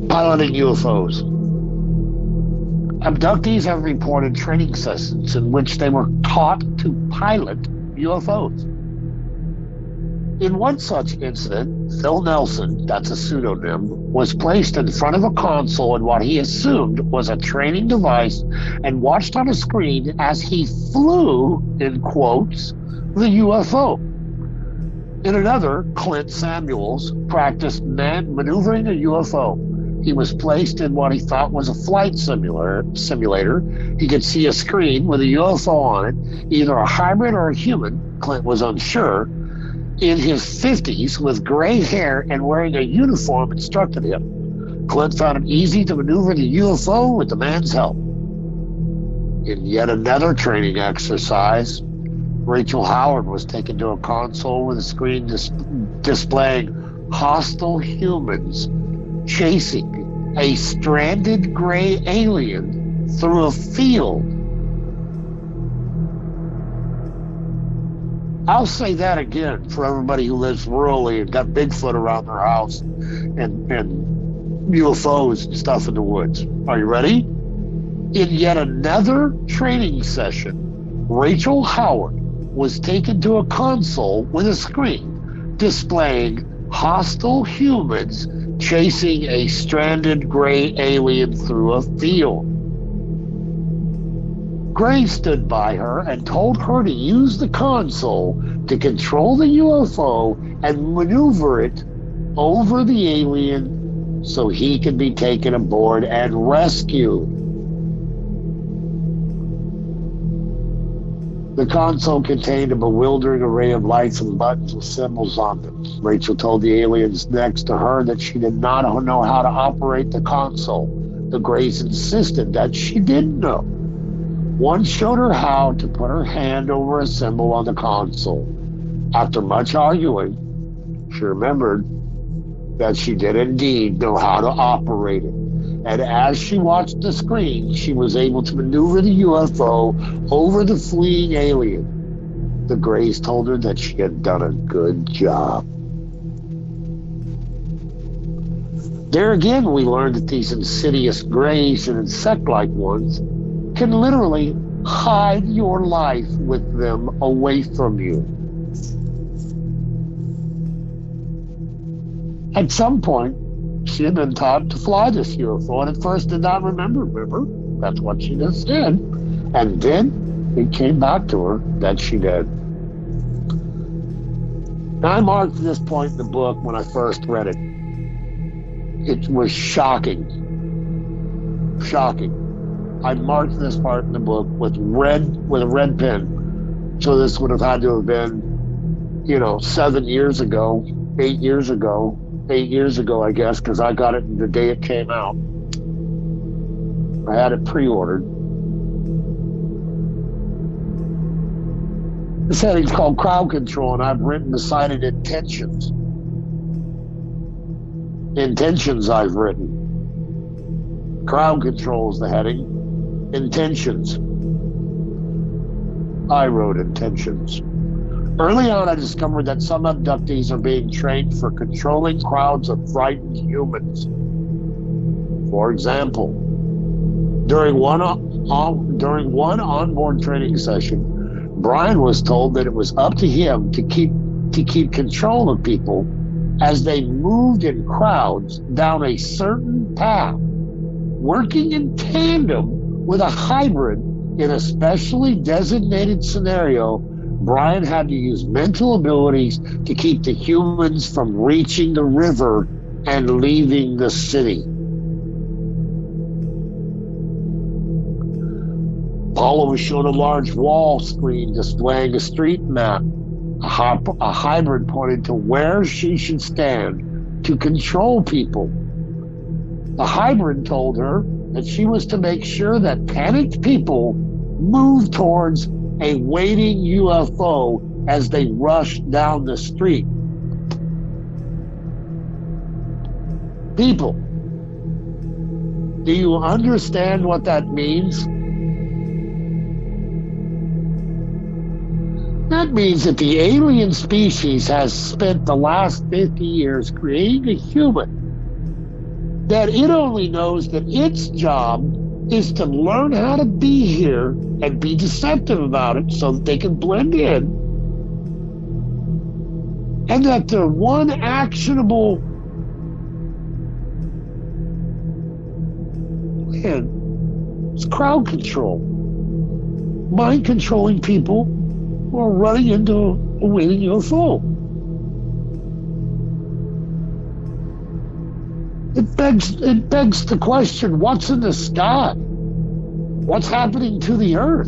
Piloting UFOs. Abductees have reported training sessions in which they were taught to pilot UFOs. In one such incident, Phil Nelson, that's a pseudonym, was placed in front of a console in what he assumed was a training device and watched on a screen as he flew, in quotes, the UFO. In another, Clint Samuels practiced maneuvering a UFO. He was placed in what he thought was a flight simulator. He could see a screen with a UFO on it, either a hybrid or a human. Clint was unsure. In his 50s, with gray hair and wearing a uniform, instructed him. Clint found it easy to maneuver the UFO with the man's help. In yet another training exercise, Rachel Howard was taken to a console with a screen displaying hostile humans chasing a stranded gray alien through a field. I'll say that again for everybody who lives rurally and got Bigfoot around their house and UFOs and stuff in the woods. Are you ready? In yet another training session, Rachel Howard was taken to a console with a screen displaying hostile humans chasing a stranded gray alien through a field. Gray stood by her and told her to use the console to control the UFO and maneuver it over the alien so he could be taken aboard and rescued. The console contained a bewildering array of lights and buttons with symbols on them. Rachel told the aliens next to her that she did not know how to operate the console. The Greys insisted that she did know. One showed her how to put her hand over a symbol on the console. After much arguing, she remembered that she did indeed know how to operate it. And as she watched the screen, she was able to maneuver the UFO over the fleeing alien. The Greys told her that she had done a good job. There again, we learned that these insidious Greys and insect-like ones can literally hide your life with them away from you. At some point, she had been taught to fly this UFO and at first did not remember. That's what she just did. And then it came back to her that she did. Now, I marked this point in the book when I first read it. It was shocking. Shocking. I marked this part in the book with a red pen. So this would have had to have been, 7 years ago, 8 years ago, I guess, because I got it the day it came out. I had it pre-ordered. This heading's called Crowd Control, and I've written beside it intentions. Intentions I've written. Crowd Control is the heading. Intentions. I wrote intentions. Early on, I discovered that some abductees are being trained for controlling crowds of frightened humans. For example, during one onboard training session, Brian was told that it was up to him to keep control of people as they moved in crowds down a certain path, working in tandem with a hybrid in a specially designated scenario. Brian had to use mental abilities to keep the humans from reaching the river and leaving the city. Paula was shown a large wall screen displaying a street map. A hybrid pointed to where she should stand to control people. The hybrid told her that she was to make sure that panicked people moved towards a waiting UFO as they rushed down the street. People, do you understand what that means? That means that the alien species has spent the last 50 years creating a human that it only knows that its job is to learn how to be here and be deceptive about it so that they can blend in, and that their one actionable plan is crowd control, mind controlling people who are running into a waiting UFO. It begs the question, what's in the sky? What's happening to the earth?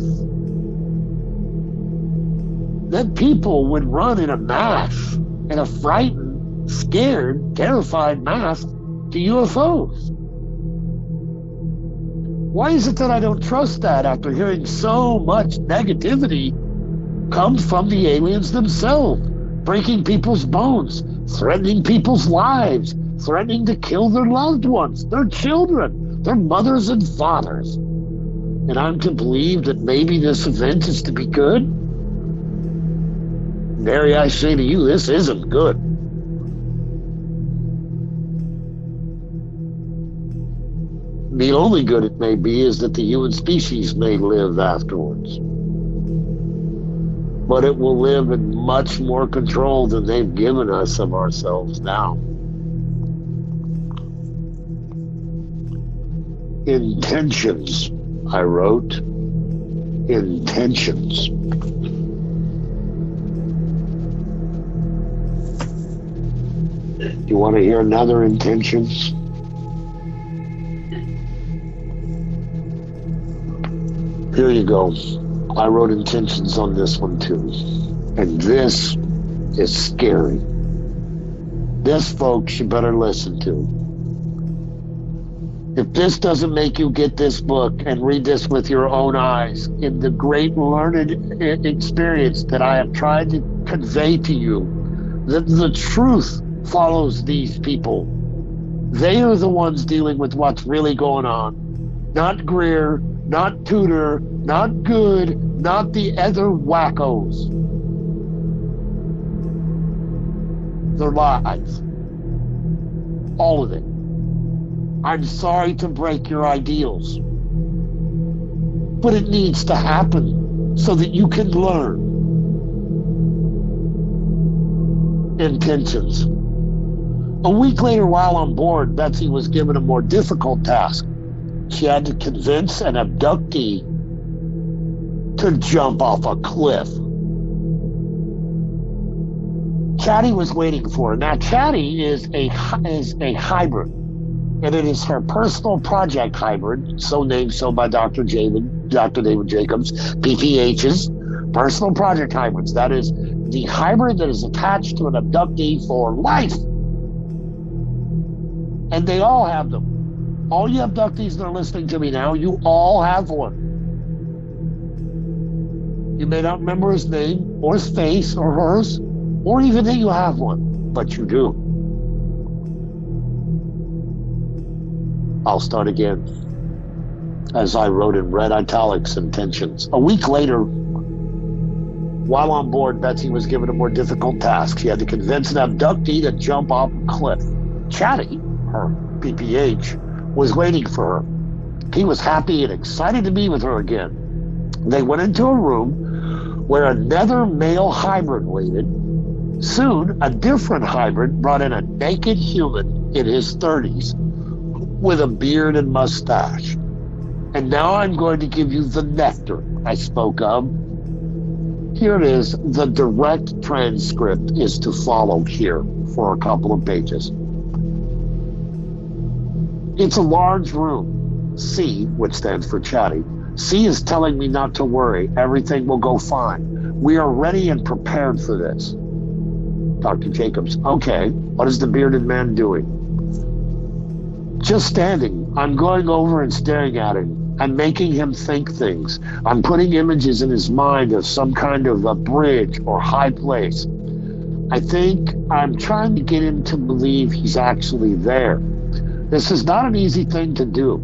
That people would run in a mass, in a frightened, scared, terrified mass to UFOs. Why is it that I don't trust that after hearing so much negativity come from the aliens themselves, breaking people's bones, threatening people's lives, threatening to kill their loved ones, their children, their mothers and fathers? And I'm to believe that maybe this event is to be good? Mary, I say to you, this isn't good. The only good it may be is that the human species may live afterwards. But it will live in much more control than they've given us of ourselves now. Intentions, I wrote. Intentions. You want to hear another intentions? Here you go. I wrote intentions on this one too. And this is scary. This, folks, you better listen to. If this doesn't make you get this book and read this with your own eyes in the great learned experience that I have tried to convey to you, that the truth follows these people. They are the ones dealing with what's really going on. Not Greer, not Tudor, not Good, not the other wackos. Their lives. All of it. I'm sorry to break your ideals, but it needs to happen so that you can learn. Intentions. A week later, while on board, Betsy was given a more difficult task. She had to convince an abductee to jump off a cliff. Chatty was waiting for her. Now, Chatty is a hybrid, and it is her personal project hybrid, so named so by Dr. David Jacobs, PPH's personal project hybrids. That is the hybrid that is attached to an abductee for life. And they all have them. All you abductees that are listening to me now, you all have one. You may not remember his name, or his face, or hers, or even that you have one, but you do. I'll start again, as I wrote in red italics intentions. A week later, while on board, Betsy was given a more difficult task. She had to convince an abductee to jump off a cliff. Chatty, her PPH, was waiting for her. He was happy and excited to be with her again. They went into a room where another male hybrid waited. Soon, a different hybrid brought in a naked human in his 30s with a beard and mustache. And now I'm going to give you the nectar I spoke of. Here it is. The direct transcript is to follow here for a couple of pages. It's a large room. C, which stands for Chatty. C is telling me not to worry. Everything will go fine. We are ready and prepared for this. Dr. Jacobs, okay. What is the bearded man doing? Just standing. I'm going over and staring at him. I'm making him think things. I'm putting images in his mind of some kind of a bridge or high place. I think I'm trying to get him to believe he's actually there. This is not an easy thing to do.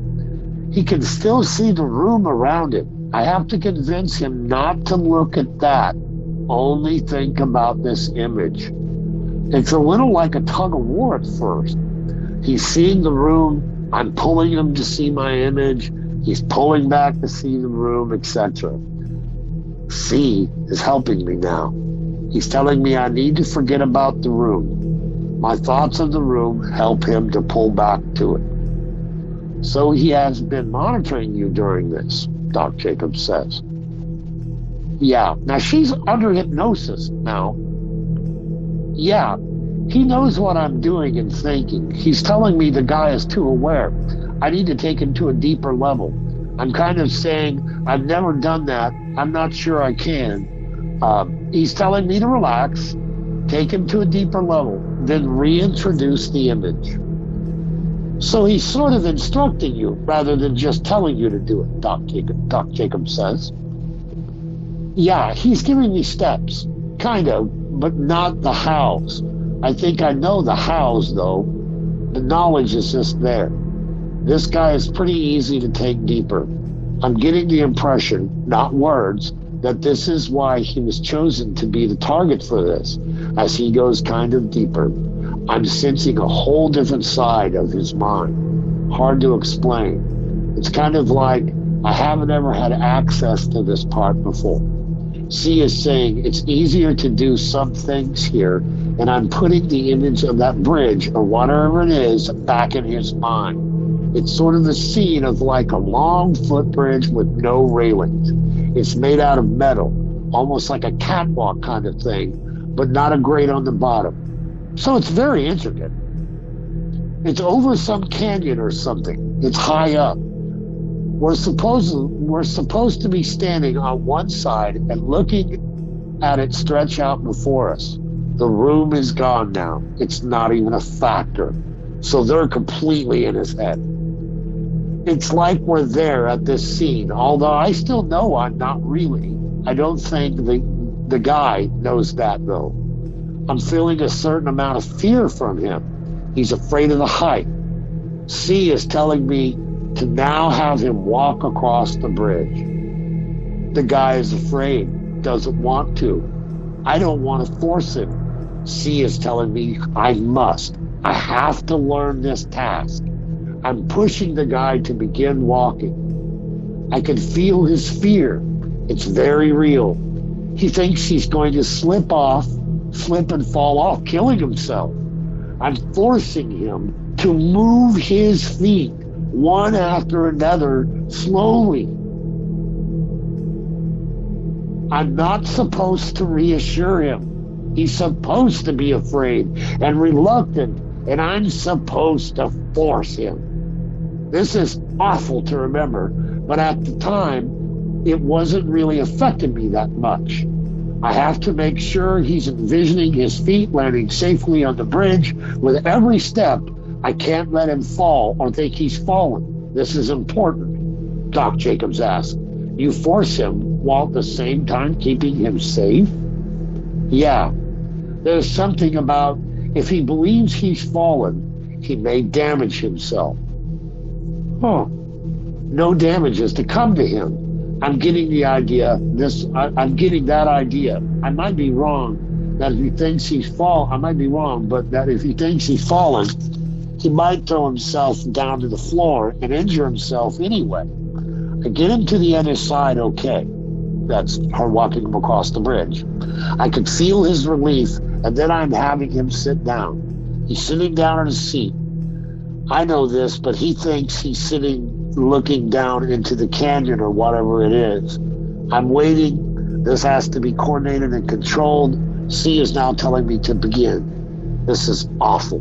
He can still see the room around him. I have to convince him not to look at that. Only think about this image. It's a little like a tug of war at first. He's seeing the room. I'm pulling him to see my image. He's pulling back to see the room, etc. C is helping me now. He's telling me I need to forget about the room. My thoughts of the room help him to pull back to it. So he has been monitoring you during this, Doc Jacobs says. Yeah, now she's under hypnosis now. Yeah, he knows what I'm doing and thinking. He's telling me the guy is too aware. I need to take him to a deeper level. I'm kind of saying, I've never done that. I'm not sure I can. He's telling me to relax, take him to a deeper level, then reintroduce the image. So he's sort of instructing you rather than just telling you to do it, Doc Jacobs says. Yeah, he's giving me steps, kind of, but not the hows. I think I know the hows, though. The knowledge is just there. This guy is pretty easy to take deeper. I'm getting the impression, not words, that this is why he was chosen to be the target for this, as he goes kind of deeper. I'm sensing a whole different side of his mind. Hard to explain. It's kind of like I haven't ever had access to this part before. C is saying it's easier to do some things here, and I'm putting the image of that bridge, or whatever it is, back in his mind. It's sort of the scene of like a long footbridge with no railings. It's made out of metal, almost like a catwalk kind of thing, but not a grate on the bottom. So it's very intricate. It's over some canyon or something. It's high up. We're supposed to be standing on one side and looking at it stretch out before us. The room is gone now. It's not even a factor. So they're completely in his head. It's like we're there at this scene, although I still know I'm not really. I don't think the guy knows that, though. I'm feeling a certain amount of fear from him. He's afraid of the height. C is telling me to now have him walk across the bridge. The guy is afraid, doesn't want to. I don't want to force him. C is telling me I must. I have to learn this task. I'm pushing the guy to begin walking. I can feel his fear. It's very real. He thinks he's going to slip and fall off, killing himself. I'm forcing him to move his feet, one after another, slowly. I'm not supposed to reassure him. He's supposed to be afraid and reluctant, and I'm supposed to force him. This is awful to remember, but at the time, it wasn't really affecting me that much. I have to make sure he's envisioning his feet landing safely on the bridge. With every step, I can't let him fall or think he's fallen. This is important, Doc Jacobs asked. You force him while at the same time keeping him safe? Yeah. There's something about if he believes he's fallen, he may damage himself. No damage is to come to him. I'm getting the idea. I'm getting that idea. I might be wrong. That if he thinks he's fallen, I might be wrong. But that if he thinks he's fallen, he might throw himself down to the floor and injure himself anyway. I get him to the other side, okay. That's her walking him across the bridge. I could feel his relief, and then I'm having him sit down. He's sitting down in a seat. I know this, but he thinks he's sitting looking down into the canyon or whatever it is. I'm waiting. This has to be coordinated and controlled. C is now telling me to begin. This is awful.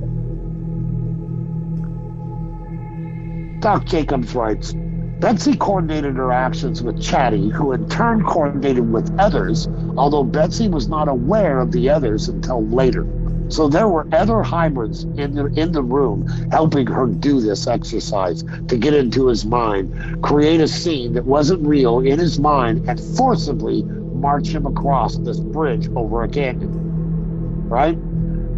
Doc Jacobs writes, Betsy coordinated her actions with Chatty, who in turn coordinated with others, although Betsy was not aware of the others until later. So there were other hybrids in the room helping her do this exercise to get into his mind, create a scene that wasn't real in his mind, and forcibly march him across this bridge over a canyon. Right?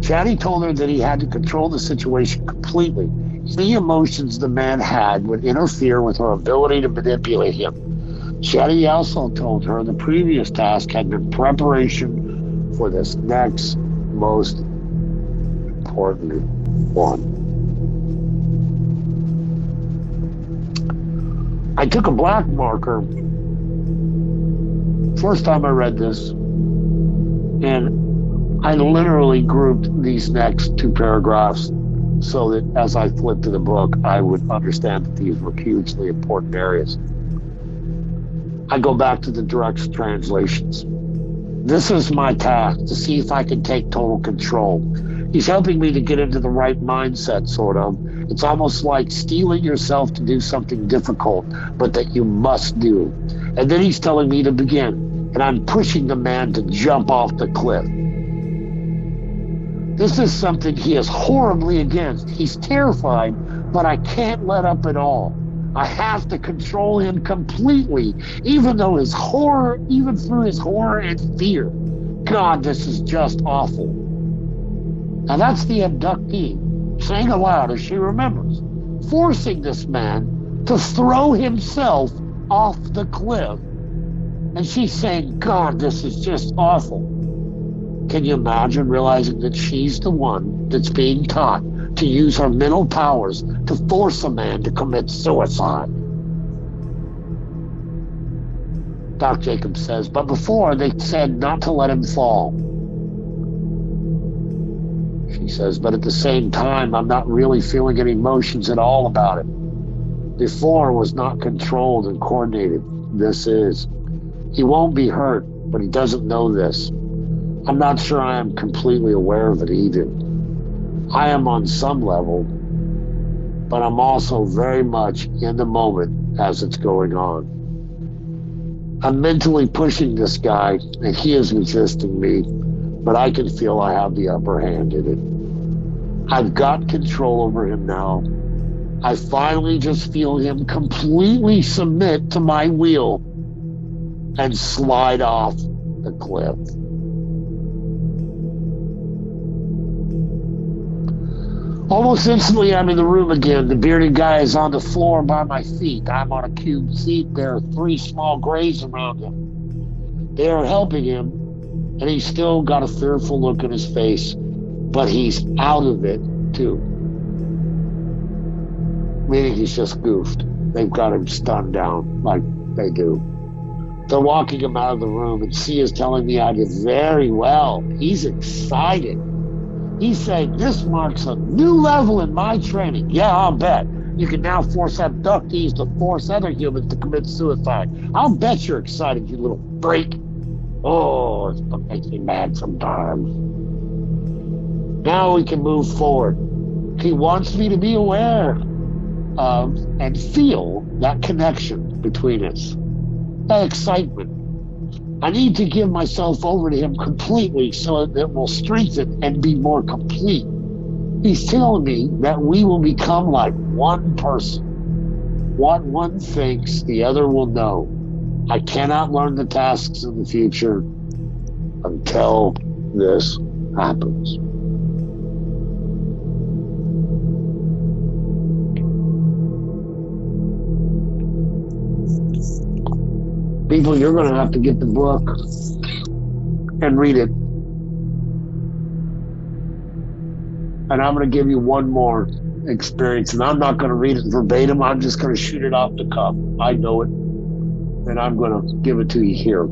Chatty told her that he had to control the situation completely. Any emotions the man had would interfere with her ability to manipulate him. Chatty also told her the previous task had been preparation for this next most important one. I took a black marker first time I read this, and I literally grouped these next two paragraphs so that as I flipped to the book, I would understand that these were hugely important areas. I go back to the direct translations. This is my task, to see if I can take total control. He's helping me to get into the right mindset, sort of. It's almost like steeling yourself to do something difficult, but that you must do. And then he's telling me to begin, and I'm pushing the man to jump off the cliff. This is something he is horribly against. He's terrified, but I can't let up at all. I have to control him completely, even through his horror and fear. God, this is just awful. Now that's the abductee saying aloud as she remembers, forcing this man to throw himself off the cliff. And she's saying, God, this is just awful. Can you imagine realizing that she's the one that's being taught to use her mental powers to force a man to commit suicide? Doc Jacobs says, but before they said not to let him fall. She says, but at the same time, I'm not really feeling any emotions at all about it. Before was not controlled and coordinated. This is. He won't be hurt, but he doesn't know this. I'm not sure I am completely aware of it either. I am on some level, but I'm also very much in the moment as it's going on. I'm mentally pushing this guy, and he is resisting me, but I can feel I have the upper hand in it. I've got control over him now. I finally just feel him completely submit to my will and slide off the cliff. Almost instantly, I'm in the room again. The bearded guy is on the floor by my feet. I'm on a cube seat. There are 3 small grays around him. They are helping him, and he's still got a fearful look in his face, but he's out of it, too. Meaning he's just goofed. They've got him stunned down like they do. They're walking him out of the room, and C is telling me I did very well. He's excited. He's saying, this marks a new level in my training. Yeah, I'll bet. You can now force abductees to force other humans to commit suicide. I'll bet you're excited, you little freak. Oh, it makes me mad sometimes. Now we can move forward. He wants me to be aware of and feel that connection between us. That excitement. I need to give myself over to him completely so that it will strengthen and be more complete. He's telling me that we will become like one person. What one thinks, the other will know. I cannot learn the tasks in the future until this happens. People, you're going to have to get the book and read it. And I'm going to give you one more experience, and I'm not going to read it verbatim. I'm just going to shoot it off the cuff. I know it, and I'm going to give it to you here.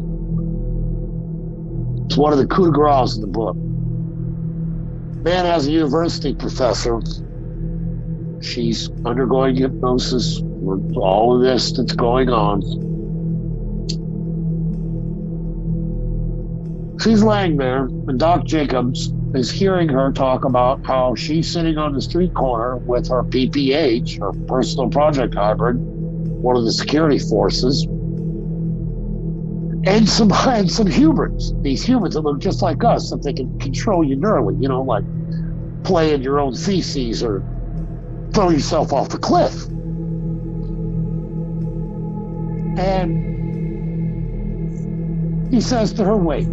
It's one of the coup de grace in the book. Man has a university professor. She's undergoing hypnosis for all of this that's going on. She's laying there, and Doc Jacobs is hearing her talk about how she's sitting on the street corner with her PPH, her personal project hybrid, one of the security forces, and some humans. These humans that look just like us, that they can control you neurally, like play in your own feces or throw yourself off the cliff. And he says to her, wait.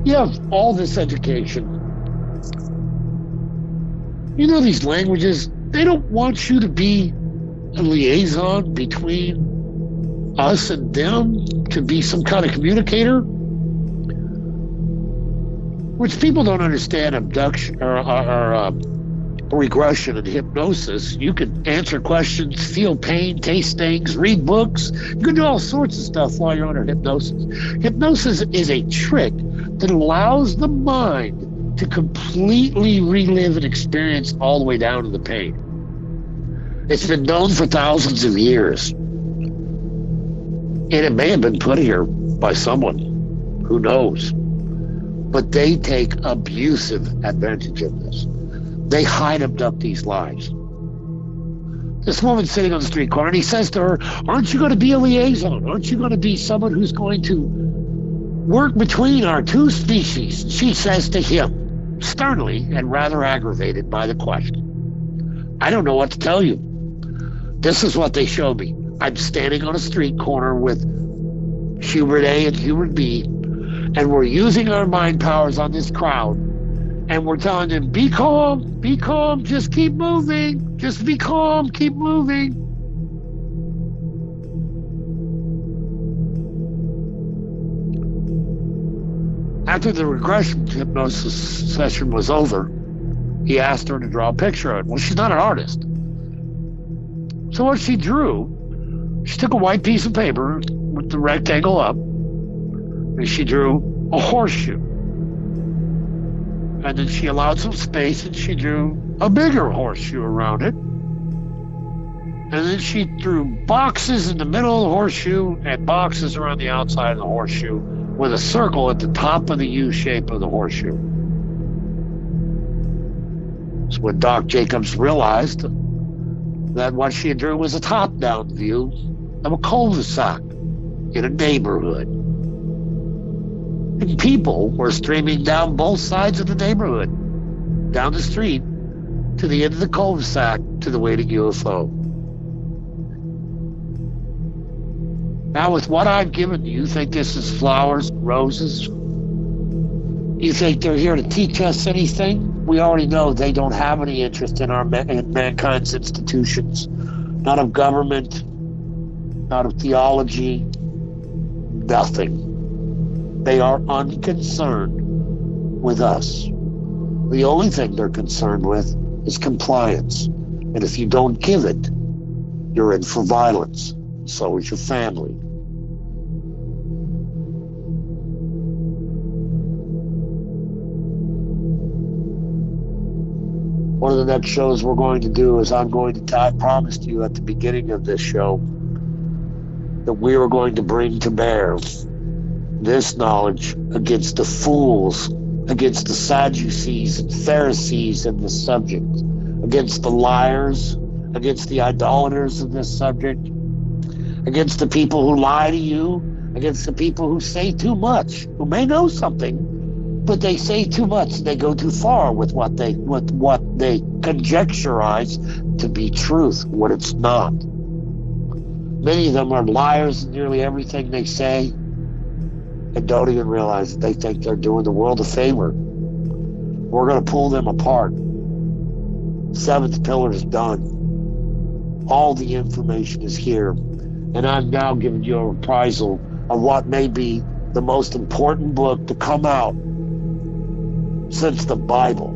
You have all this education. You know these languages, they don't want you to be a liaison between us and them, to be some kind of communicator? Which people don't understand abduction or regression and hypnosis, you can answer questions, feel pain, taste things, read books. You can do all sorts of stuff while you're under hypnosis. Hypnosis is a trick that allows the mind to completely relive an experience all the way down to the pain. It's been known for thousands of years. And it may have been put here by someone. Who knows? But they take abusive advantage of this. They hide abductees' lives. This woman's sitting on the street corner, and he says to her, aren't you going to be a liaison? Aren't you going to be someone who's going to work between our two species? She says to him, sternly and rather aggravated by the question, I don't know what to tell you. This is what they showed me. I'm standing on a street corner with Hubert A and Hubert B, and we're using our mind powers on this crowd. And we're telling them, be calm, just keep moving, just be calm, keep moving. After the regression hypnosis session was over, he asked her to draw a picture of it. Well, she's not an artist. So what she drew, she took a white piece of paper with the rectangle up, and she drew a horseshoe. And then she allowed some space, and she drew a bigger horseshoe around it. And then she drew boxes in the middle of the horseshoe and boxes around the outside of the horseshoe with a circle at the top of the U shape of the horseshoe. So when Doc Jacobs realized that what she had drew was a top-down view of a cul-de-sac in a neighborhood. And people were streaming down both sides of the neighborhood, down the street, to the end of the cul-de-sac, to the waiting UFO. Now, with what I've given you think this is flowers, roses? You think they're here to teach us anything? We already know they don't have any interest in in mankind's institutions. Not of government, not of theology, nothing. They are unconcerned with us. The only thing they're concerned with is compliance. And if you don't give it, you're in for violence. So is your family. One of the next shows we're going to do is I promised you at the beginning of this show that we are going to bring to bear this knowledge against the fools, against the Sadducees and Pharisees in this subject, against the liars, against the idolaters of this subject, against the people who lie to you, against the people who say too much, who may know something, but they say too much. They go too far with what they conjecturize to be truth when it's not. Many of them are liars in nearly everything they say, and don't even realize that they think they're doing the world a favor. We're going to pull them apart. Seventh pillar is done. All the information is here. And I'm now giving you a reprisal of what may be the most important book to come out since the Bible.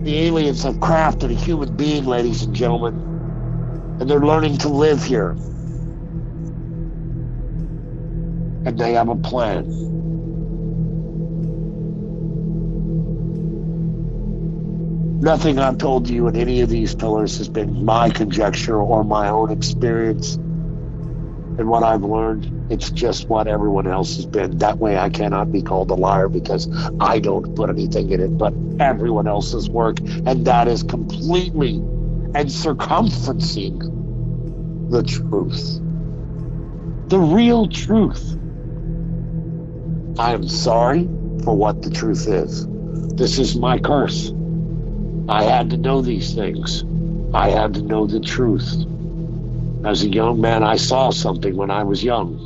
The aliens have crafted a human being, ladies and gentlemen, and they're learning to live here. And they have a plan. Nothing I've told you in any of these pillars has been my conjecture or my own experience. And what I've learned, it's just what everyone else has been. That way I cannot be called a liar because I don't put anything in it but everyone else's work. And that is completely and circumferencing the truth. The real truth. I am sorry for what the truth is. This is my curse. I had to know these things. I had to know the truth. As a young man, I saw something when I was young.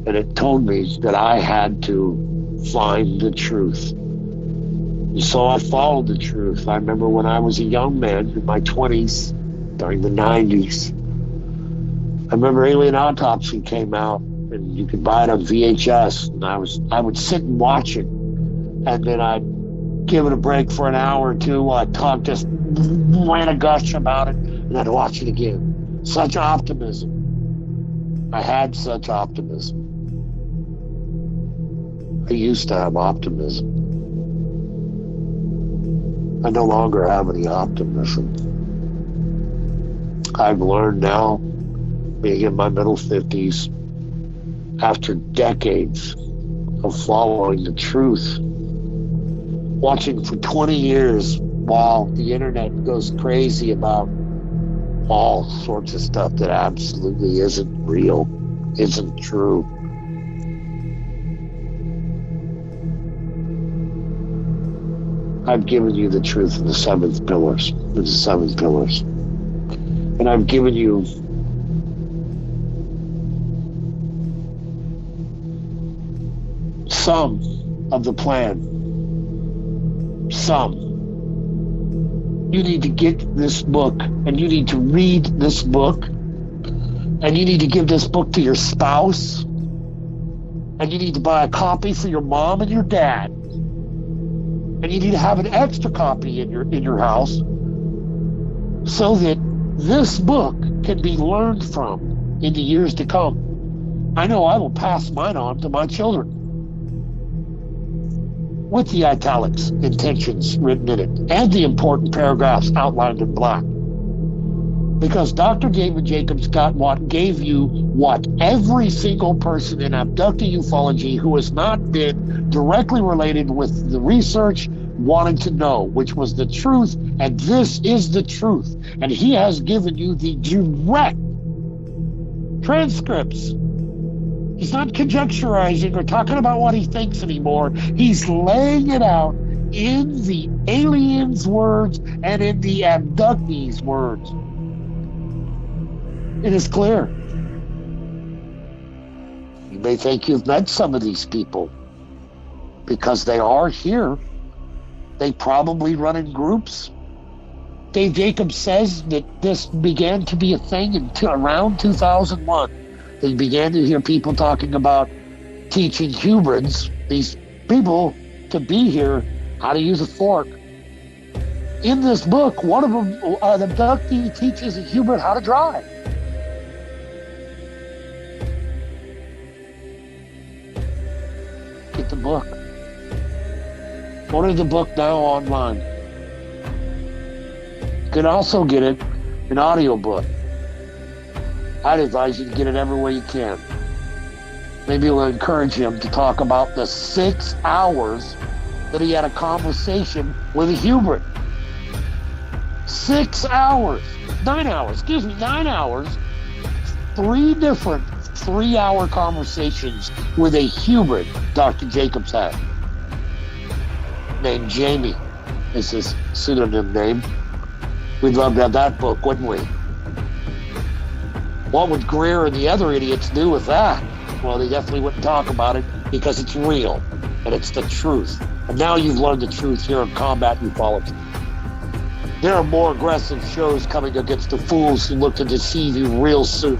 And it told me that I had to find the truth. And so I followed the truth. I remember when I was a young man in my 20s, during the 90s, I remember Alien Autopsy came out, and you could buy it on VHS, and I would sit and watch it, and then I'd give it a break for an hour or two. I talk, just ran a gush about it, and I'd watch it again. Such optimism. I had such optimism. I used to have optimism. I no longer have any optimism. I've learned now, being in my middle 50s, after decades of following the truth, watching for 20 years while the internet goes crazy about all sorts of stuff that absolutely isn't real, isn't true. I've given you the truth of the seventh pillars, And I've given you some of the plan. Some. You need to get this book, and you need to read this book, and you need to give this book to your spouse, and you need to buy a copy for your mom and your dad, and you need to have an extra copy in your house so that this book can be learned from in the years to come. I know I will pass mine on to my children with the italics intentions written in it and the important paragraphs outlined in black. Because Dr. David Jacobs gave you what every single person in abductee ufology who has not been directly related with the research wanted to know, which was the truth, and this is the truth. And he has given you the direct transcripts. He's not conjecturizing or talking about what he thinks anymore. He's laying it out in the aliens' words and in the abductees' words. It is clear. You may think you've met some of these people because they are here. They probably run in groups. Dave Jacobs says that this began to be a thing around 2001. They began to hear people talking about teaching humans, these people, to be here, how to use a fork. In this book, one of them, the abductee, teaches a human how to drive. Get the book. Order the book now online. You can also get it in audiobook. I'd advise you to get it everywhere you can. Maybe it'll encourage him to talk about the 6 hours that he had a conversation with a human. 6 hours. 9 hours. 9 hours. 3 different 3-hour conversations with a human Dr. Jacobs had. Named Jamie is his pseudonym name. We'd love to have that book, wouldn't we? What would Greer and the other idiots do with that? Well, they definitely wouldn't talk about it because it's real and it's the truth. And now you've learned the truth here in Combat Ufology. There are more aggressive shows coming against the fools who look to deceive you real soon.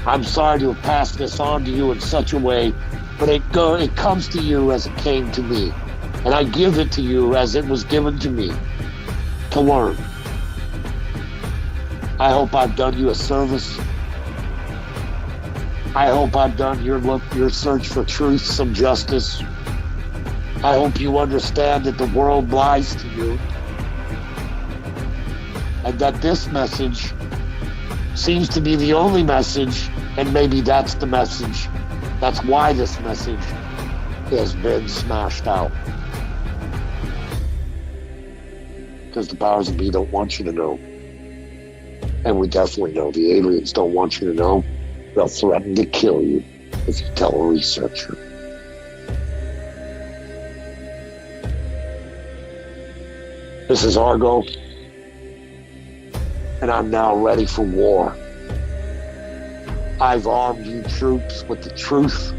I'm sorry to have passed this on to you in such a way, but it comes to you as it came to me. And I give it to you as it was given to me to learn. I hope I've done you a service. I hope I've done your search for truth some justice. I hope you understand that the world lies to you. And that this message seems to be the only message, and maybe that's the message. That's why this message has been smashed out. Because the powers that be don't want you to know. And we definitely know the aliens don't want you to know. They'll threaten to kill you if you tell a researcher. This is Argo, and I'm now ready for war. I've armed you troops with the truth.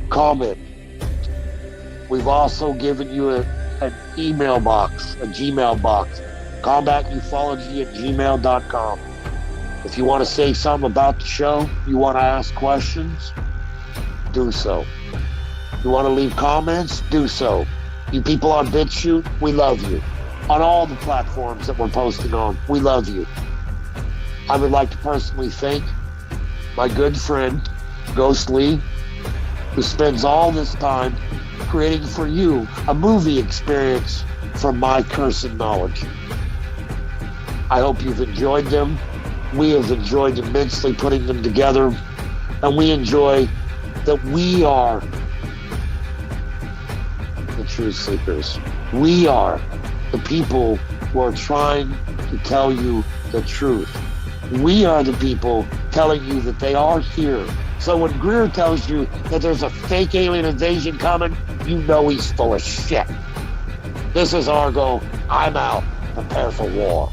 Comment. We've also given you an email box, a Gmail box, combatufology@gmail.com. If you want to say something about the show, you want to ask questions, do so. You want to leave comments, do so. You people on BitChute, we love you. On all the platforms that we're posting on, we love you. I would like to personally thank my good friend, Ghost Lee, who spends all this time creating for you a movie experience from my cursed knowledge. I hope you've enjoyed them. We have enjoyed immensely putting them together, and we enjoy that we are the truth seekers. We are the people who are trying to tell you the truth. We are the people telling you that they are here. So when Greer tells you that there's a fake alien invasion coming, you know he's full of shit. This is Argo. I'm out. Prepare for war.